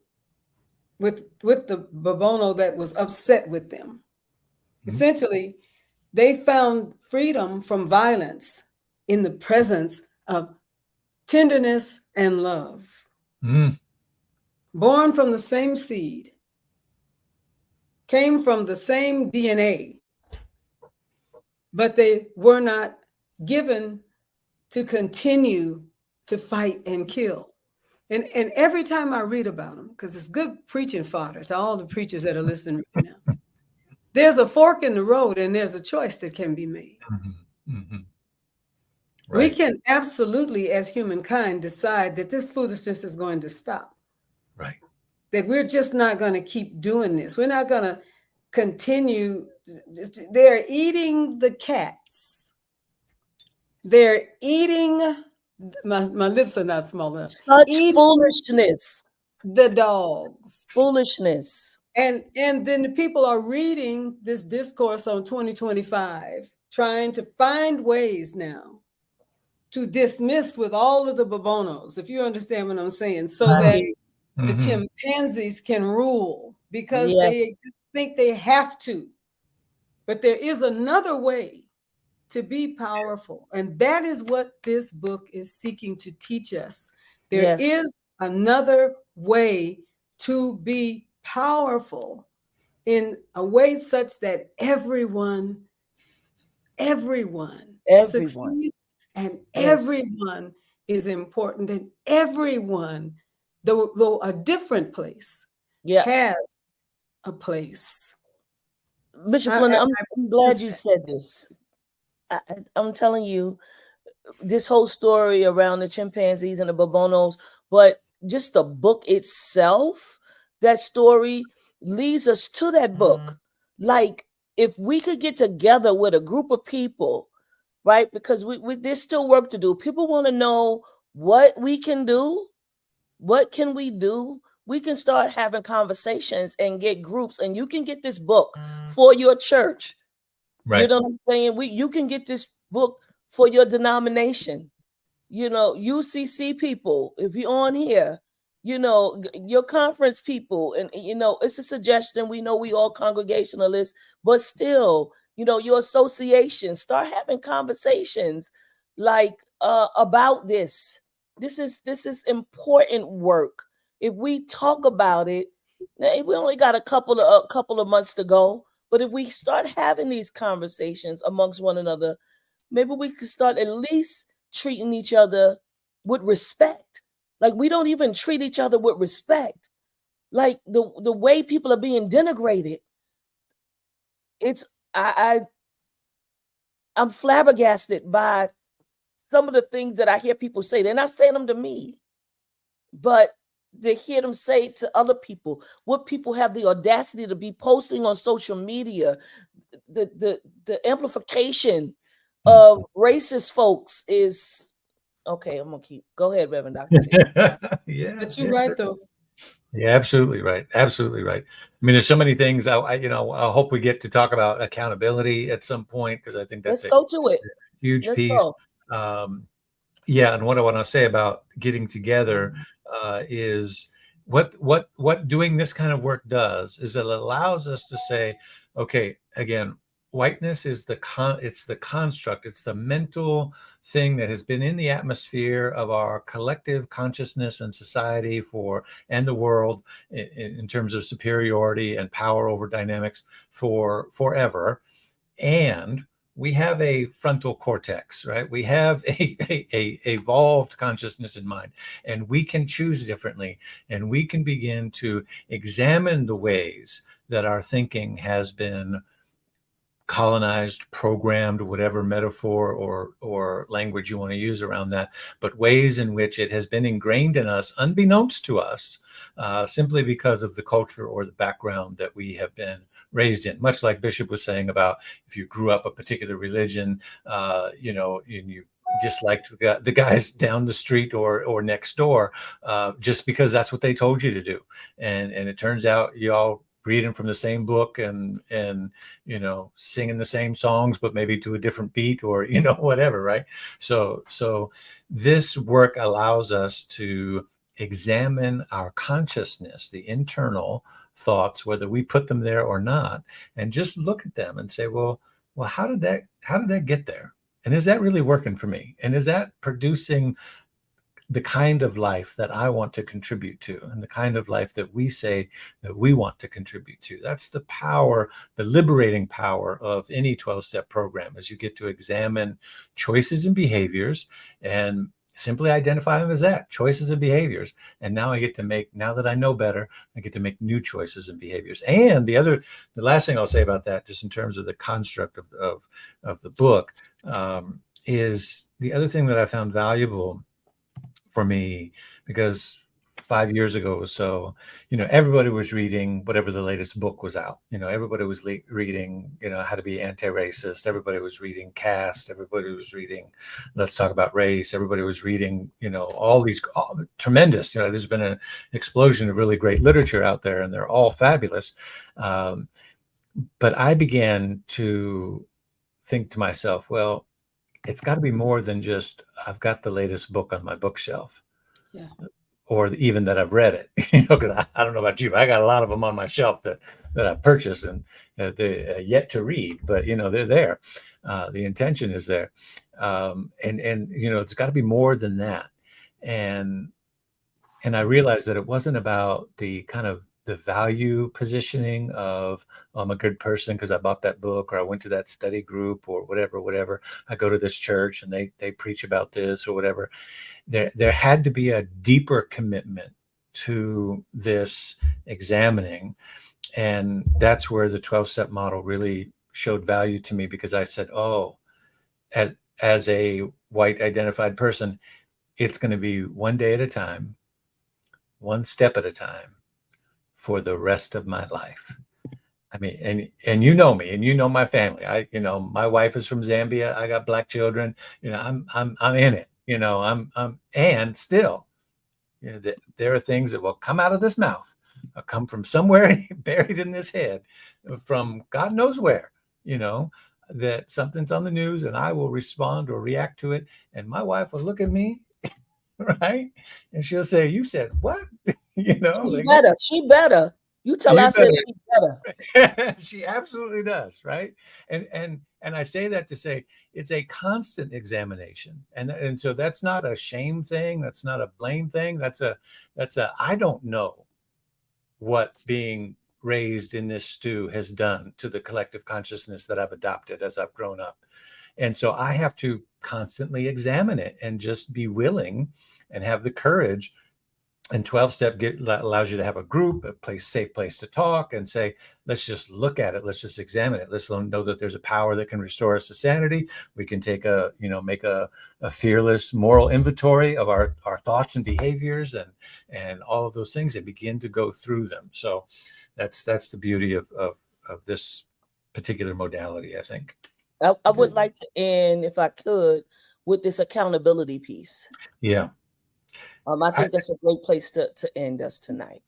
with the bobono that was upset with them. Essentially, they found freedom from violence in the presence of tenderness and love. Born from the same seed, came from the same DNA, but they were not given to continue to fight and kill. And every time I read about them, because it's good preaching fodder to all the preachers that are listening right now, there's a fork in the road and there's a choice that can be made. Right. We can absolutely, as humankind, decide that this foolishness is going to stop. Right. That we're just not going to keep doing this. We're not going to continue. They're eating the cats. They're eating, my lips are not small enough. Such foolishness. The dogs. Foolishness. And then the people are reading this discourse on 2025, trying to find ways now to dismiss with all of the bobonos, if you understand what I'm saying, so that the chimpanzees can rule because they think they have to. But there is another way to be powerful. And that is what this book is seeking to teach us. There is another way to be powerful in a way such that everyone succeeds and everyone is important and everyone, though a different place, has a place. Bishop Flunder, I'm glad you said this. I'm telling you, this whole story around the chimpanzees and the bobonos, but just the book itself, that story leads us to that book. Like, if we could get together with a group of people, right? Because there's still work to do. People want to know what we can do. What can we do? We can start having conversations and get groups, and you can get this book for your church. Right. You know what I'm saying? You can get this book for your denomination. You know, UCC people, if you're on here, you know, your conference people, and, you know, it's a suggestion. We know we all Congregationalists, but still, you know, your association, start having conversations like about this. This is important work. If we talk about it, we only got a couple of months to go, But if we start having these conversations amongst one another, maybe we could start at least treating each other with respect. Like, we don't even treat each other with respect. Like, the way people are being denigrated, it's I'm flabbergasted by some of the things that I hear people say. They're not saying them to me, but to hear them say to other people, what people have the audacity to be posting on social media, the amplification of racist folks is okay. I'm gonna go ahead, Reverend Dr. Yeah, but you're right though. Yeah, absolutely right. Absolutely right. I mean, there's so many things. I hope we get to talk about accountability at some point, because I think that's Let's go to it. Huge Let's piece. go. Yeah, and what I want to say about getting together is what doing this kind of work does is it allows us to say, okay, again, whiteness is it's the construct, it's the mental thing that has been in the atmosphere of our collective consciousness and society and the world in terms of superiority and power over dynamics for forever. And we have a frontal cortex, right? We have a evolved consciousness in mind, and we can choose differently, and we can begin to examine the ways that our thinking has been colonized, programmed, whatever metaphor or language you want to use around that, but ways in which it has been ingrained in us, unbeknownst to us, simply because of the culture or the background that we have been raised in. Much like Bishop was saying about if you grew up a particular religion, and you disliked the guys down the street or next door, just because that's what they told you to do, and it turns out you all reading from the same book and singing the same songs, but maybe to a different beat or whatever, right? So this work allows us to examine our consciousness, the internal thoughts, whether we put them there or not, and just look at them and say, well, how did that get there? And is that really working for me? And is that producing the kind of life that I want to contribute to, and the kind of life that we say that we want to contribute to? That's the power, the liberating power of any 12-step program, as you get to examine choices and behaviors and simply identify them as that, choices and behaviors. And now now that I know better, I get to make new choices and behaviors. And the last thing I'll say about that, just in terms of the construct of the book, is the other thing that I found valuable for me, because 5 years ago or so, everybody was reading whatever the latest book was out. Everybody was reading, how to be anti-racist. Everybody was reading Caste. Everybody was reading Let's Talk About Race. Everybody was reading, all these tremendous, there's been an explosion of really great literature out there, and they're all fabulous. But I began to think to myself, well, it's got to be more than just I've got the latest book on my bookshelf, or even that I've read it. Because I don't know about you, but I got a lot of them on my shelf that I purchased and they're yet to read, but they're there. The intention is there, and it's got to be more than that. And I realized that it wasn't about the kind of the value positioning of, I'm a good person because I bought that book, or I went to that study group, or whatever. I go to this church and they preach about this or whatever. There had to be a deeper commitment to this examining. And that's where the 12-step model really showed value to me, because I said, oh, as a white identified person, it's going to be one day at a time, one step at a time, for the rest of my life. I mean, and me, and my family. My wife is from Zambia. I got Black children. I'm in it. And still, there are things that will come out of this mouth, come from somewhere buried in this head, from God knows where. That something's on the news, and I will respond or react to it, and my wife will look at me, right, and she'll say, "You said what?" She better. You tell her I said she better. She absolutely does, right? And I say that to say it's a constant examination, and so that's not a shame thing, that's not a blame thing, that's a I don't know what being raised in this stew has done to the collective consciousness that I've adopted as I've grown up. And so I have to constantly examine it and just be willing and have the courage. And 12-step allows you to have a group, safe place to talk and say, let's just look at it. Let's just examine it. Let's know that there's a power that can restore us to sanity. We can make a fearless moral inventory of our thoughts and behaviors and all of those things, and begin to go through them. So that's the beauty of this particular modality, I think. I would like to end, if I could, with this accountability piece. Yeah. I think that's a great place to end us tonight.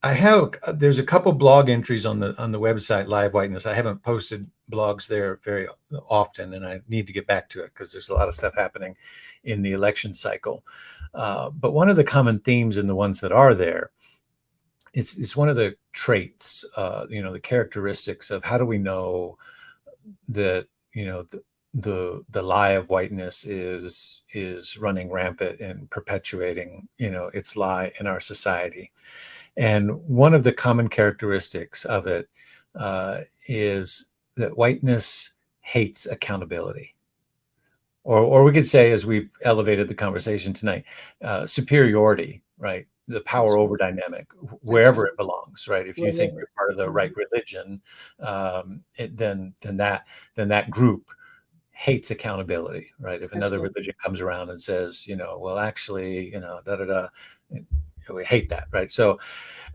There's a couple blog entries on the website, Live Whiteness. I haven't posted blogs there very often, and I need to get back to it because there's a lot of stuff happening in the election cycle. But one of the common themes in the ones that are there, it's one of the traits, the characteristics of how do we know that, the lie of whiteness is running rampant and perpetuating, its lie in our society. And one of the common characteristics of it is that whiteness hates accountability. Or we could say, as we've elevated the conversation tonight, superiority, right? The power over dynamic, wherever it belongs, right? If you think you're part of the right religion, then that group hates accountability, right? If another religion comes around and says, well, actually, we hate that, right? So,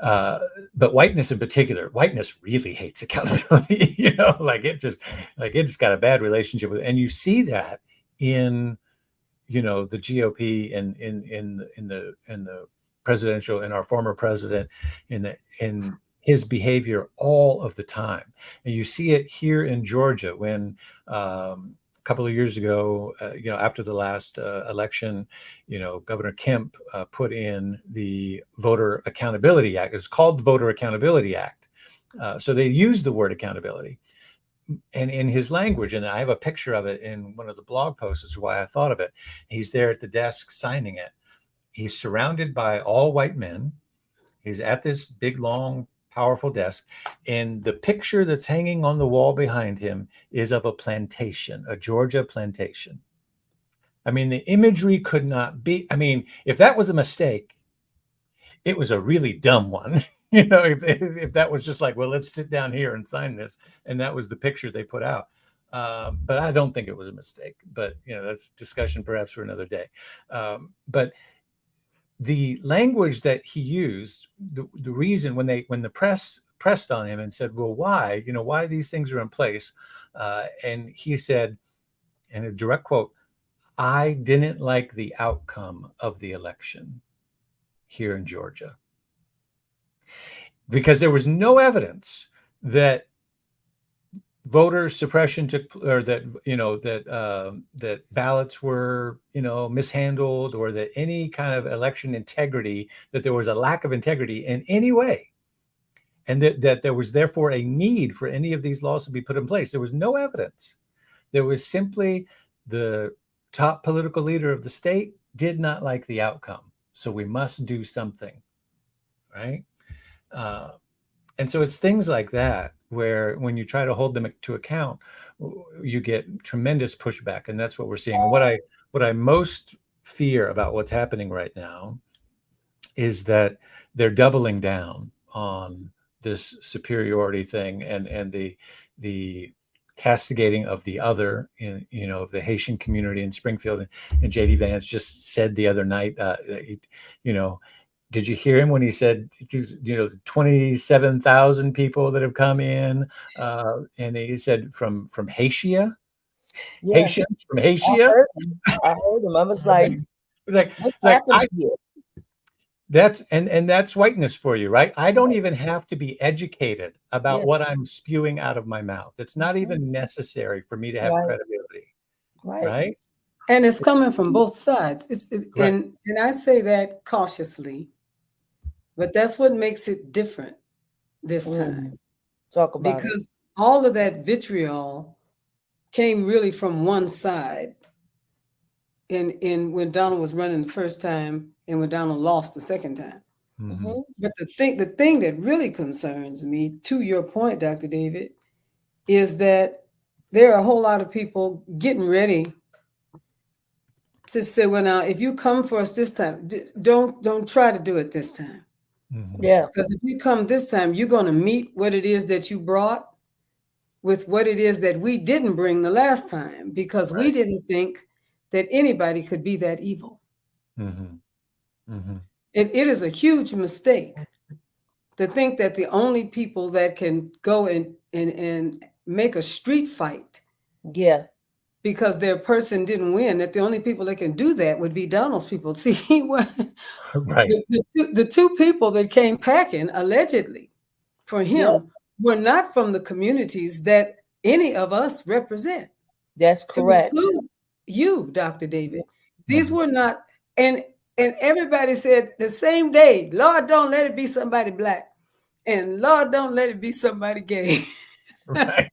but whiteness in particular, whiteness really hates accountability. It's got a bad relationship with it, and you see that in, the GOP and in the presidential, in our former president, in his behavior all of the time, and you see it here in Georgia when. A couple of years ago, after the last election, Governor Kemp put in the Voter Accountability Act. It's called the Voter Accountability Act. So they used the word accountability. And in his language, and I have a picture of it in one of the blog posts, is why I thought of it. He's there at the desk signing it. He's surrounded by all white men. He's at this big, long, powerful desk, and the picture that's hanging on the wall behind him is of a plantation, a Georgia plantation. I mean, the imagery could not be, if that was a mistake, it was a really dumb one. If that was just like, well, let's sit down here and sign this, and that was the picture they put out. But I don't think it was a mistake, but that's discussion perhaps for another day. But the language that he used, the reason when the press pressed on him and said, well, why these things are in place? And he said, in a direct quote, I didn't like the outcome of the election here in Georgia. Because there was no evidence that voter suppression took, or that that ballots were mishandled, or that any kind of election integrity, that there was a lack of integrity in any way, and that there was therefore a need for any of these laws to be put in place. There was no evidence. There was simply the top political leader of the state did not like the outcome, so we must do something, right? And so it's things like that where when you try to hold them to account, you get tremendous pushback. And that's what we're seeing. And what I most fear about what's happening right now is that they're doubling down on this superiority thing and the castigating of the other in, of the Haitian community in Springfield. And J.D. Vance just said the other night, did you hear him when he said, 27,000 people that have come in? And he said from Haiti? Yeah. Haitians from Haiti? I heard him. I was like what's happening here? That's and that's whiteness for you, right? I don't even have to be educated about what I'm spewing out of my mouth. It's not even necessary for me to have credibility, right? And it's coming from both sides. And I say that cautiously. But that's what makes it different this time. Talk about it. Because all of that vitriol came really from one side. In when Donald was running the first time and when Donald lost the second time. Mm-hmm. But the thing that really concerns me, to your point, Dr. David, is that there are a whole lot of people getting ready to say, well, now, if you come for us this time, don't try to do it this time. Mm-hmm. Yeah. Because if you come this time, you're going to meet what it is that you brought with what it is that we didn't bring the last time, because we didn't think that anybody could be that evil. Mm-hmm. Mm-hmm. It is a huge mistake to think that the only people that can go and make a street fight, Yeah, because their person didn't win, that the only people that can do that would be Donald's people. See, Right. the two people that came packing allegedly for him were not from the communities that any of us represent. that's To correct. include you, Dr. David. These were not, and everybody said the same day, Lord, don't let it be somebody black, and Lord, don't let it be somebody gay. Right.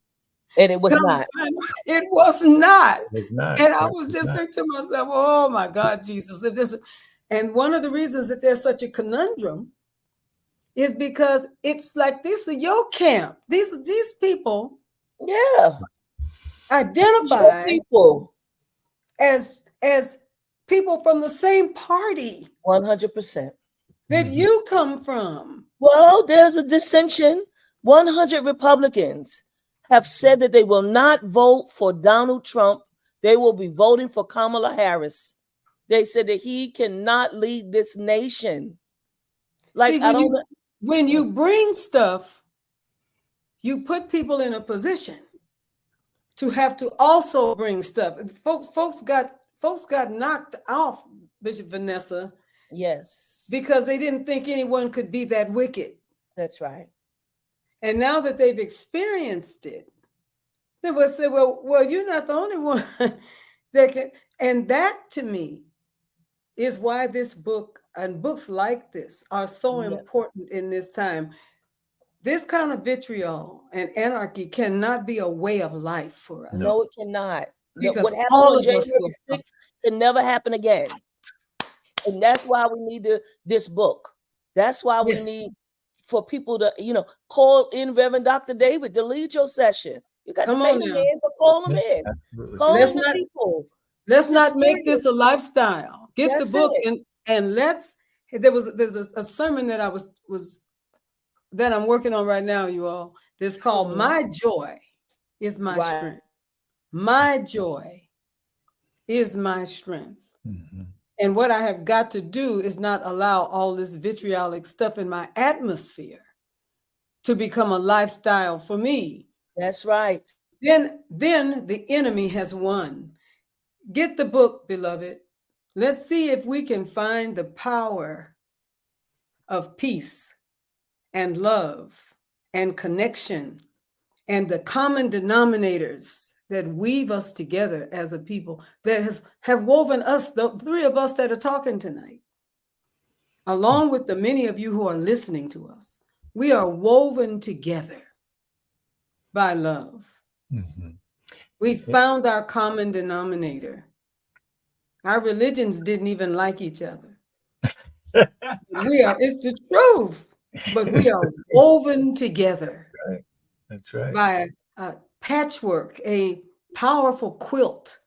And it was not. It was not. It was not. And I was just thinking to myself, oh my God, Jesus. If this, and one of the reasons that there's such a conundrum is because it's like, this is your camp. These people identify people as people from the same party 100% that you come from. Well, there's a dissension. 100 Republicans have said that they will not vote for Donald Trump. They will be voting for Kamala Harris. They said that he cannot lead this nation. Like, see, when you bring stuff, you put people in a position to have to also bring stuff. Folks got knocked off, Bishop Vanessa. Yes. Because they didn't think anyone could be that wicked. That's right. And now that they've experienced it, they will say, well, you're not the only one that can. And that, to me, is why this book and books like this are so important in this time. This kind of vitriol and anarchy cannot be a way of life for us. No, it cannot. Because what happened all on of January us 6th can never happen again. And that's why we need this book. That's why we need for people to, call in Reverend Dr. David to lead your session. You got to pay them in, but call them in. Call them people. Let's not make this a lifestyle. Get That's the book it. and there's a sermon that I was that I'm working on right now, you all. That's called My Joy is My Strength. My joy is my strength. Mm-hmm. And what I have got to do is not allow all this vitriolic stuff in my atmosphere to become a lifestyle for me. That's right. Then the enemy has won. Get the book, beloved. Let's see if we can find the power of peace and love and connection and the common denominators that weave us together as a people, that have woven us, the three of us that are talking tonight, along with the many of you who are listening to us. We are woven together by love. Mm-hmm. We found our common denominator. Our religions didn't even like each other. It's the truth, but we are woven together. Right. That's right. By patchwork, a powerful quilt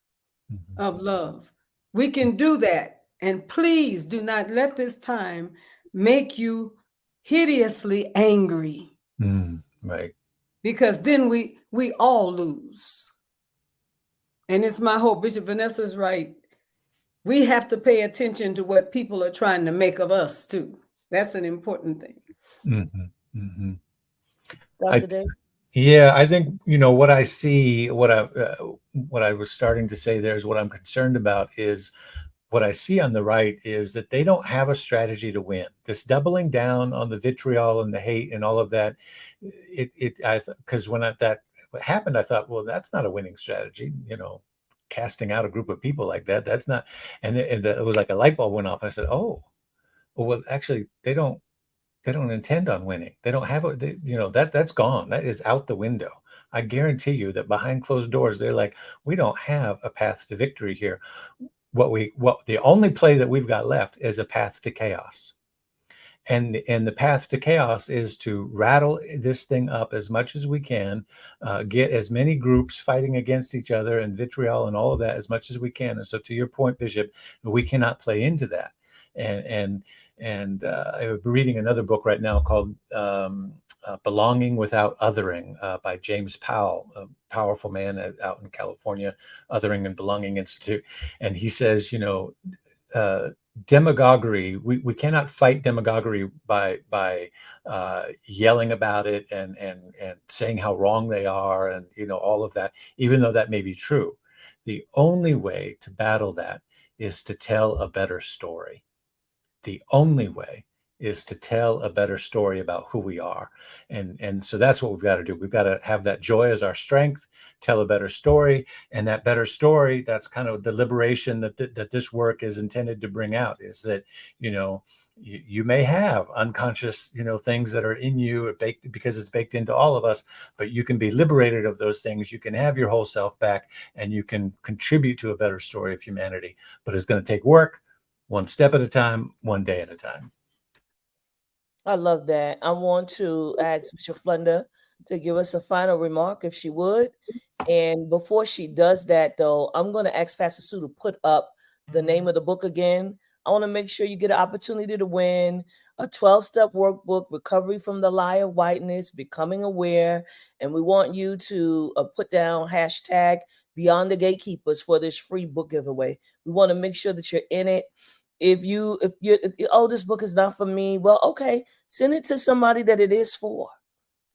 of love. We can do that. And please do not let this time make you hideously angry. Right. Because then we all lose. And it's my hope, Bishop Vanessa is right. We have to pay attention to what people are trying to make of us too. That's an important thing. Mm-hmm. Mm-hmm. Dr. Dave? Yeah, I think, what I see, what I was starting to say there is what I'm concerned about is what I see on the right is that they don't have a strategy to win. This doubling down on the vitriol and the hate and all of that, because when that happened, I thought, well, that's not a winning strategy, casting out a group of people like that. That's not, and it was like a light bulb went off. I said, oh, well, actually, they don't intend on winning. They don't have that's gone. That is out the window. I guarantee you that behind closed doors, they're like, we don't have a path to victory here. The only play that we've got left is a path to chaos. And the path to chaos is to rattle this thing up as much as we can, get as many groups fighting against each other and vitriol and all of that as much as we can. And so, to your point, Bishop, we cannot play into that. And I'm reading another book right now called Belonging Without Othering by James Powell, a powerful man out in California, Othering and Belonging Institute. And he says, demagoguery, we cannot fight demagoguery by yelling about it and saying how wrong they are and all of that, even though that may be true. The only way to battle that is to tell a better story. The only way is to tell a better story about who we are. And so that's what we've got to do. We've got to have that joy as our strength, tell a better story. And that better story, that's kind of the liberation that this work is intended to bring out, is that, you may have unconscious, things that are in you because it's baked into all of us, but you can be liberated of those things. You can have your whole self back and you can contribute to a better story of humanity. But it's going to take work, one step at a time, one day at a time. I love that. I want to ask Bishop Flunder to give us a final remark, if she would. And before she does that, though, I'm going to ask Pastor Sue to put up the name of the book again. I want to make sure you get an opportunity to win a 12-step workbook, Recovery from the Lie of Whiteness, Becoming Aware. And we want you to put down hashtag Beyond the Gatekeepers for this free book giveaway. We want to make sure that you're in it. If this book is not for me, well, okay, send it to somebody that it is for.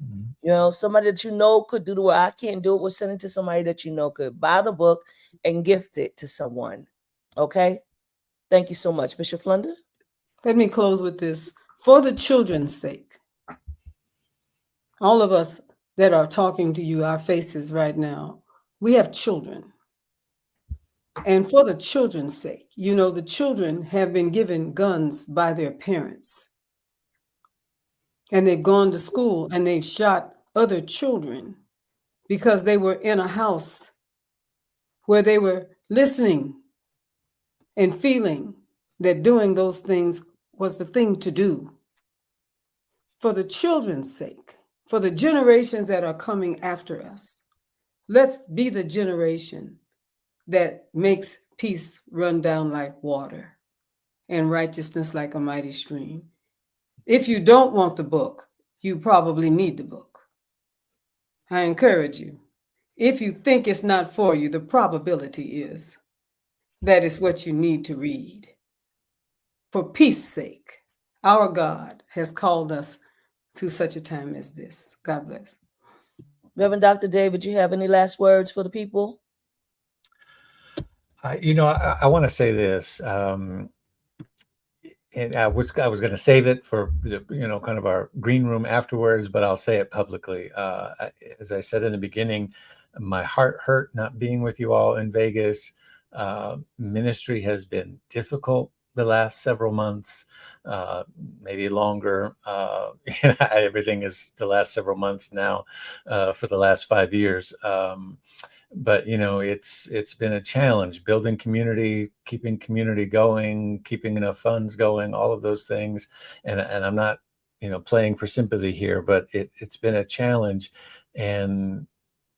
Mm-hmm. Somebody that could do the work. I can't do it. We'll send it to somebody that could buy the book and gift it to someone. Okay? Thank you so much. Bishop Flunder? Let me close with this. For the children's sake, all of us that are talking to you, our faces right now, we have children. And for the children's sake, the children have been given guns by their parents. And they've gone to school and they've shot other children because they were in a house where they were listening and feeling that doing those things was the thing to do. For the children's sake, for the generations that are coming after us, let's be the generation that makes peace run down like water and righteousness like a mighty stream. If you don't want the book, you probably need the book. I encourage you. If you think it's not for you, the probability is that is what you need to read. For peace sake, our God has called us to such a time as this. God bless. Reverend Dr. David, you have any last words for the people? I want to say this, and I was going to save it for kind of our green room afterwards, but I'll say it publicly. As I said in the beginning, my heart hurt not being with you all in Vegas. Ministry has been difficult the last several months, maybe longer. Everything is the last several months now, for the last 5 years. But it's been a challenge building community, keeping community going, keeping enough funds going, all of those things. And I'm not, playing for sympathy here, but it's been a challenge. And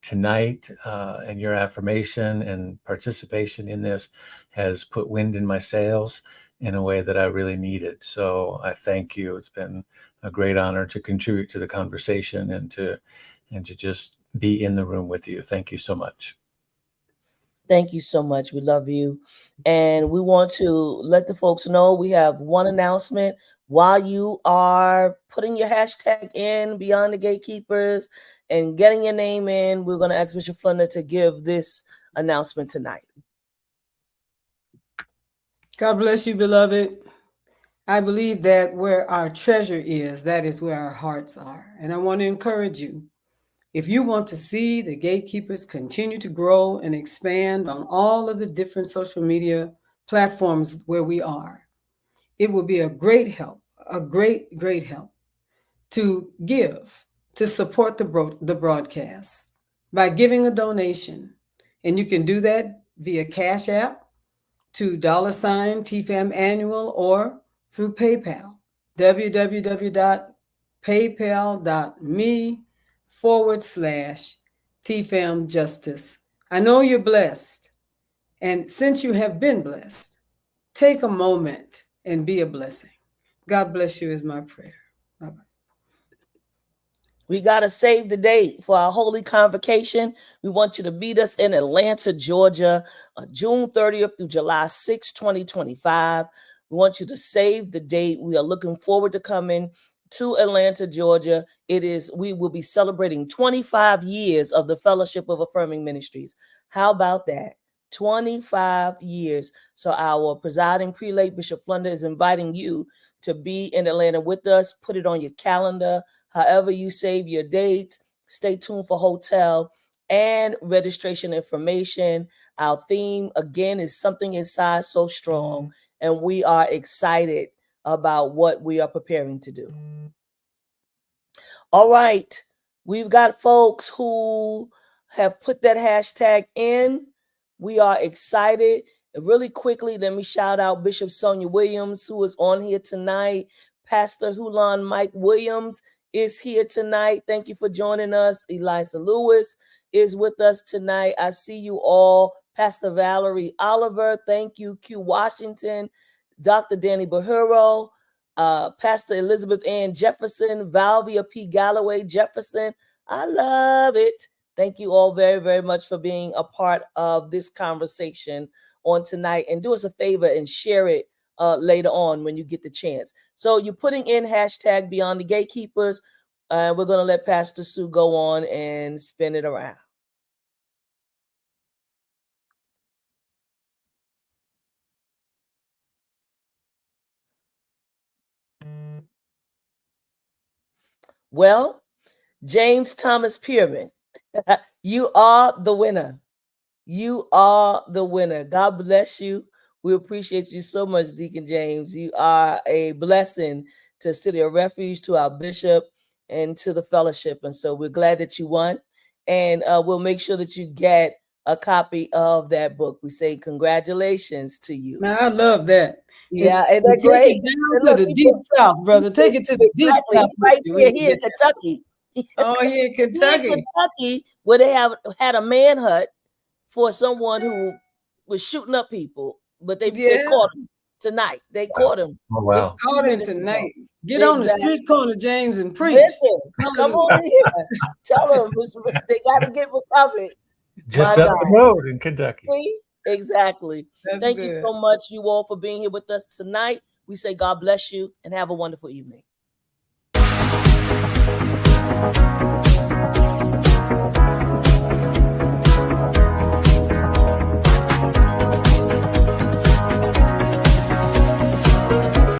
tonight, and your affirmation and participation in this has put wind in my sails in a way that I really needed. So I thank you. It's been a great honor to contribute to the conversation and to just be in the room with you. Thank you so much. Thank you so much. We love you. And we want to let the folks know we have one announcement. While you are putting your hashtag in Beyond the Gatekeepers and getting your name in, we're going to ask Bishop Flunder to give this announcement tonight. God bless you, beloved. I believe that where our treasure is, that is where our hearts are. And I want to encourage you. If you want to see the Gatekeepers continue to grow and expand on all of the different social media platforms where we are, it will be a great help, a great, great help to give, to support the broadcast by giving a donation. And you can do that via Cash App to $TFAM Annual or through PayPal. www.paypal.me/TFAMJustice. I know you're blessed. And since you have been blessed, take a moment and be a blessing. God bless you is my prayer. Bye-bye. We got to save the date for our holy convocation. We want you to meet us in Atlanta, Georgia, June 30th through July 6, 2025. We want you to save the date. We are looking forward to coming to Atlanta, Georgia. We will be celebrating 25 years of the Fellowship of Affirming Ministries. How about that? 25 years. So our presiding prelate, Bishop Flunder, is inviting you to be in Atlanta with us. Put it on your calendar. However you save your dates, stay tuned for hotel and registration information. Our theme, again, is Something Inside So Strong, and we are excited about what we are preparing to do. All right. We've got folks who have put that hashtag in. We are excited. Really quickly, let me shout out Bishop Sonia Williams, who is on here tonight. Pastor Hulan Mike Williams is here tonight. Thank you for joining us. Eliza Lewis is with us tonight. I see you all. Pastor Valerie Oliver, thank you. Q Washington, Dr. Danny Bahuro, Pastor Elizabeth Ann Jefferson, Valvia P. Galloway Jefferson. I love it. Thank you all very, very much for being a part of this conversation on tonight. And do us a favor and share it later on when you get the chance. So you're putting in hashtag Beyond the Gatekeepers. We're going to let Pastor Sue go on and spin it around. Well, James Thomas Pierman, you are the winner. You are the winner. God bless you. We appreciate you so much, Deacon James. You are a blessing to City of Refuge, to our bishop, and to the fellowship. And so we're glad that you won. And we'll make sure that you get a copy of that book. We say congratulations to you. Man, I love that. Yeah, and that's great. Take it down to the deep south, brother. Take it to the deep south. Right here in Kentucky. Oh, yeah, Kentucky. In Kentucky, where they have had a man hut for someone who was shooting up people, but they caught him tonight. They caught him. Oh, wow. Just caught him tonight. Get on the street corner, James, and preach. Listen, come on here. Tell them they got to get recovered. Just up the road in Kentucky. See? Exactly. Thank you so much, you all, for being here with us tonight. We say God bless you and have a wonderful evening.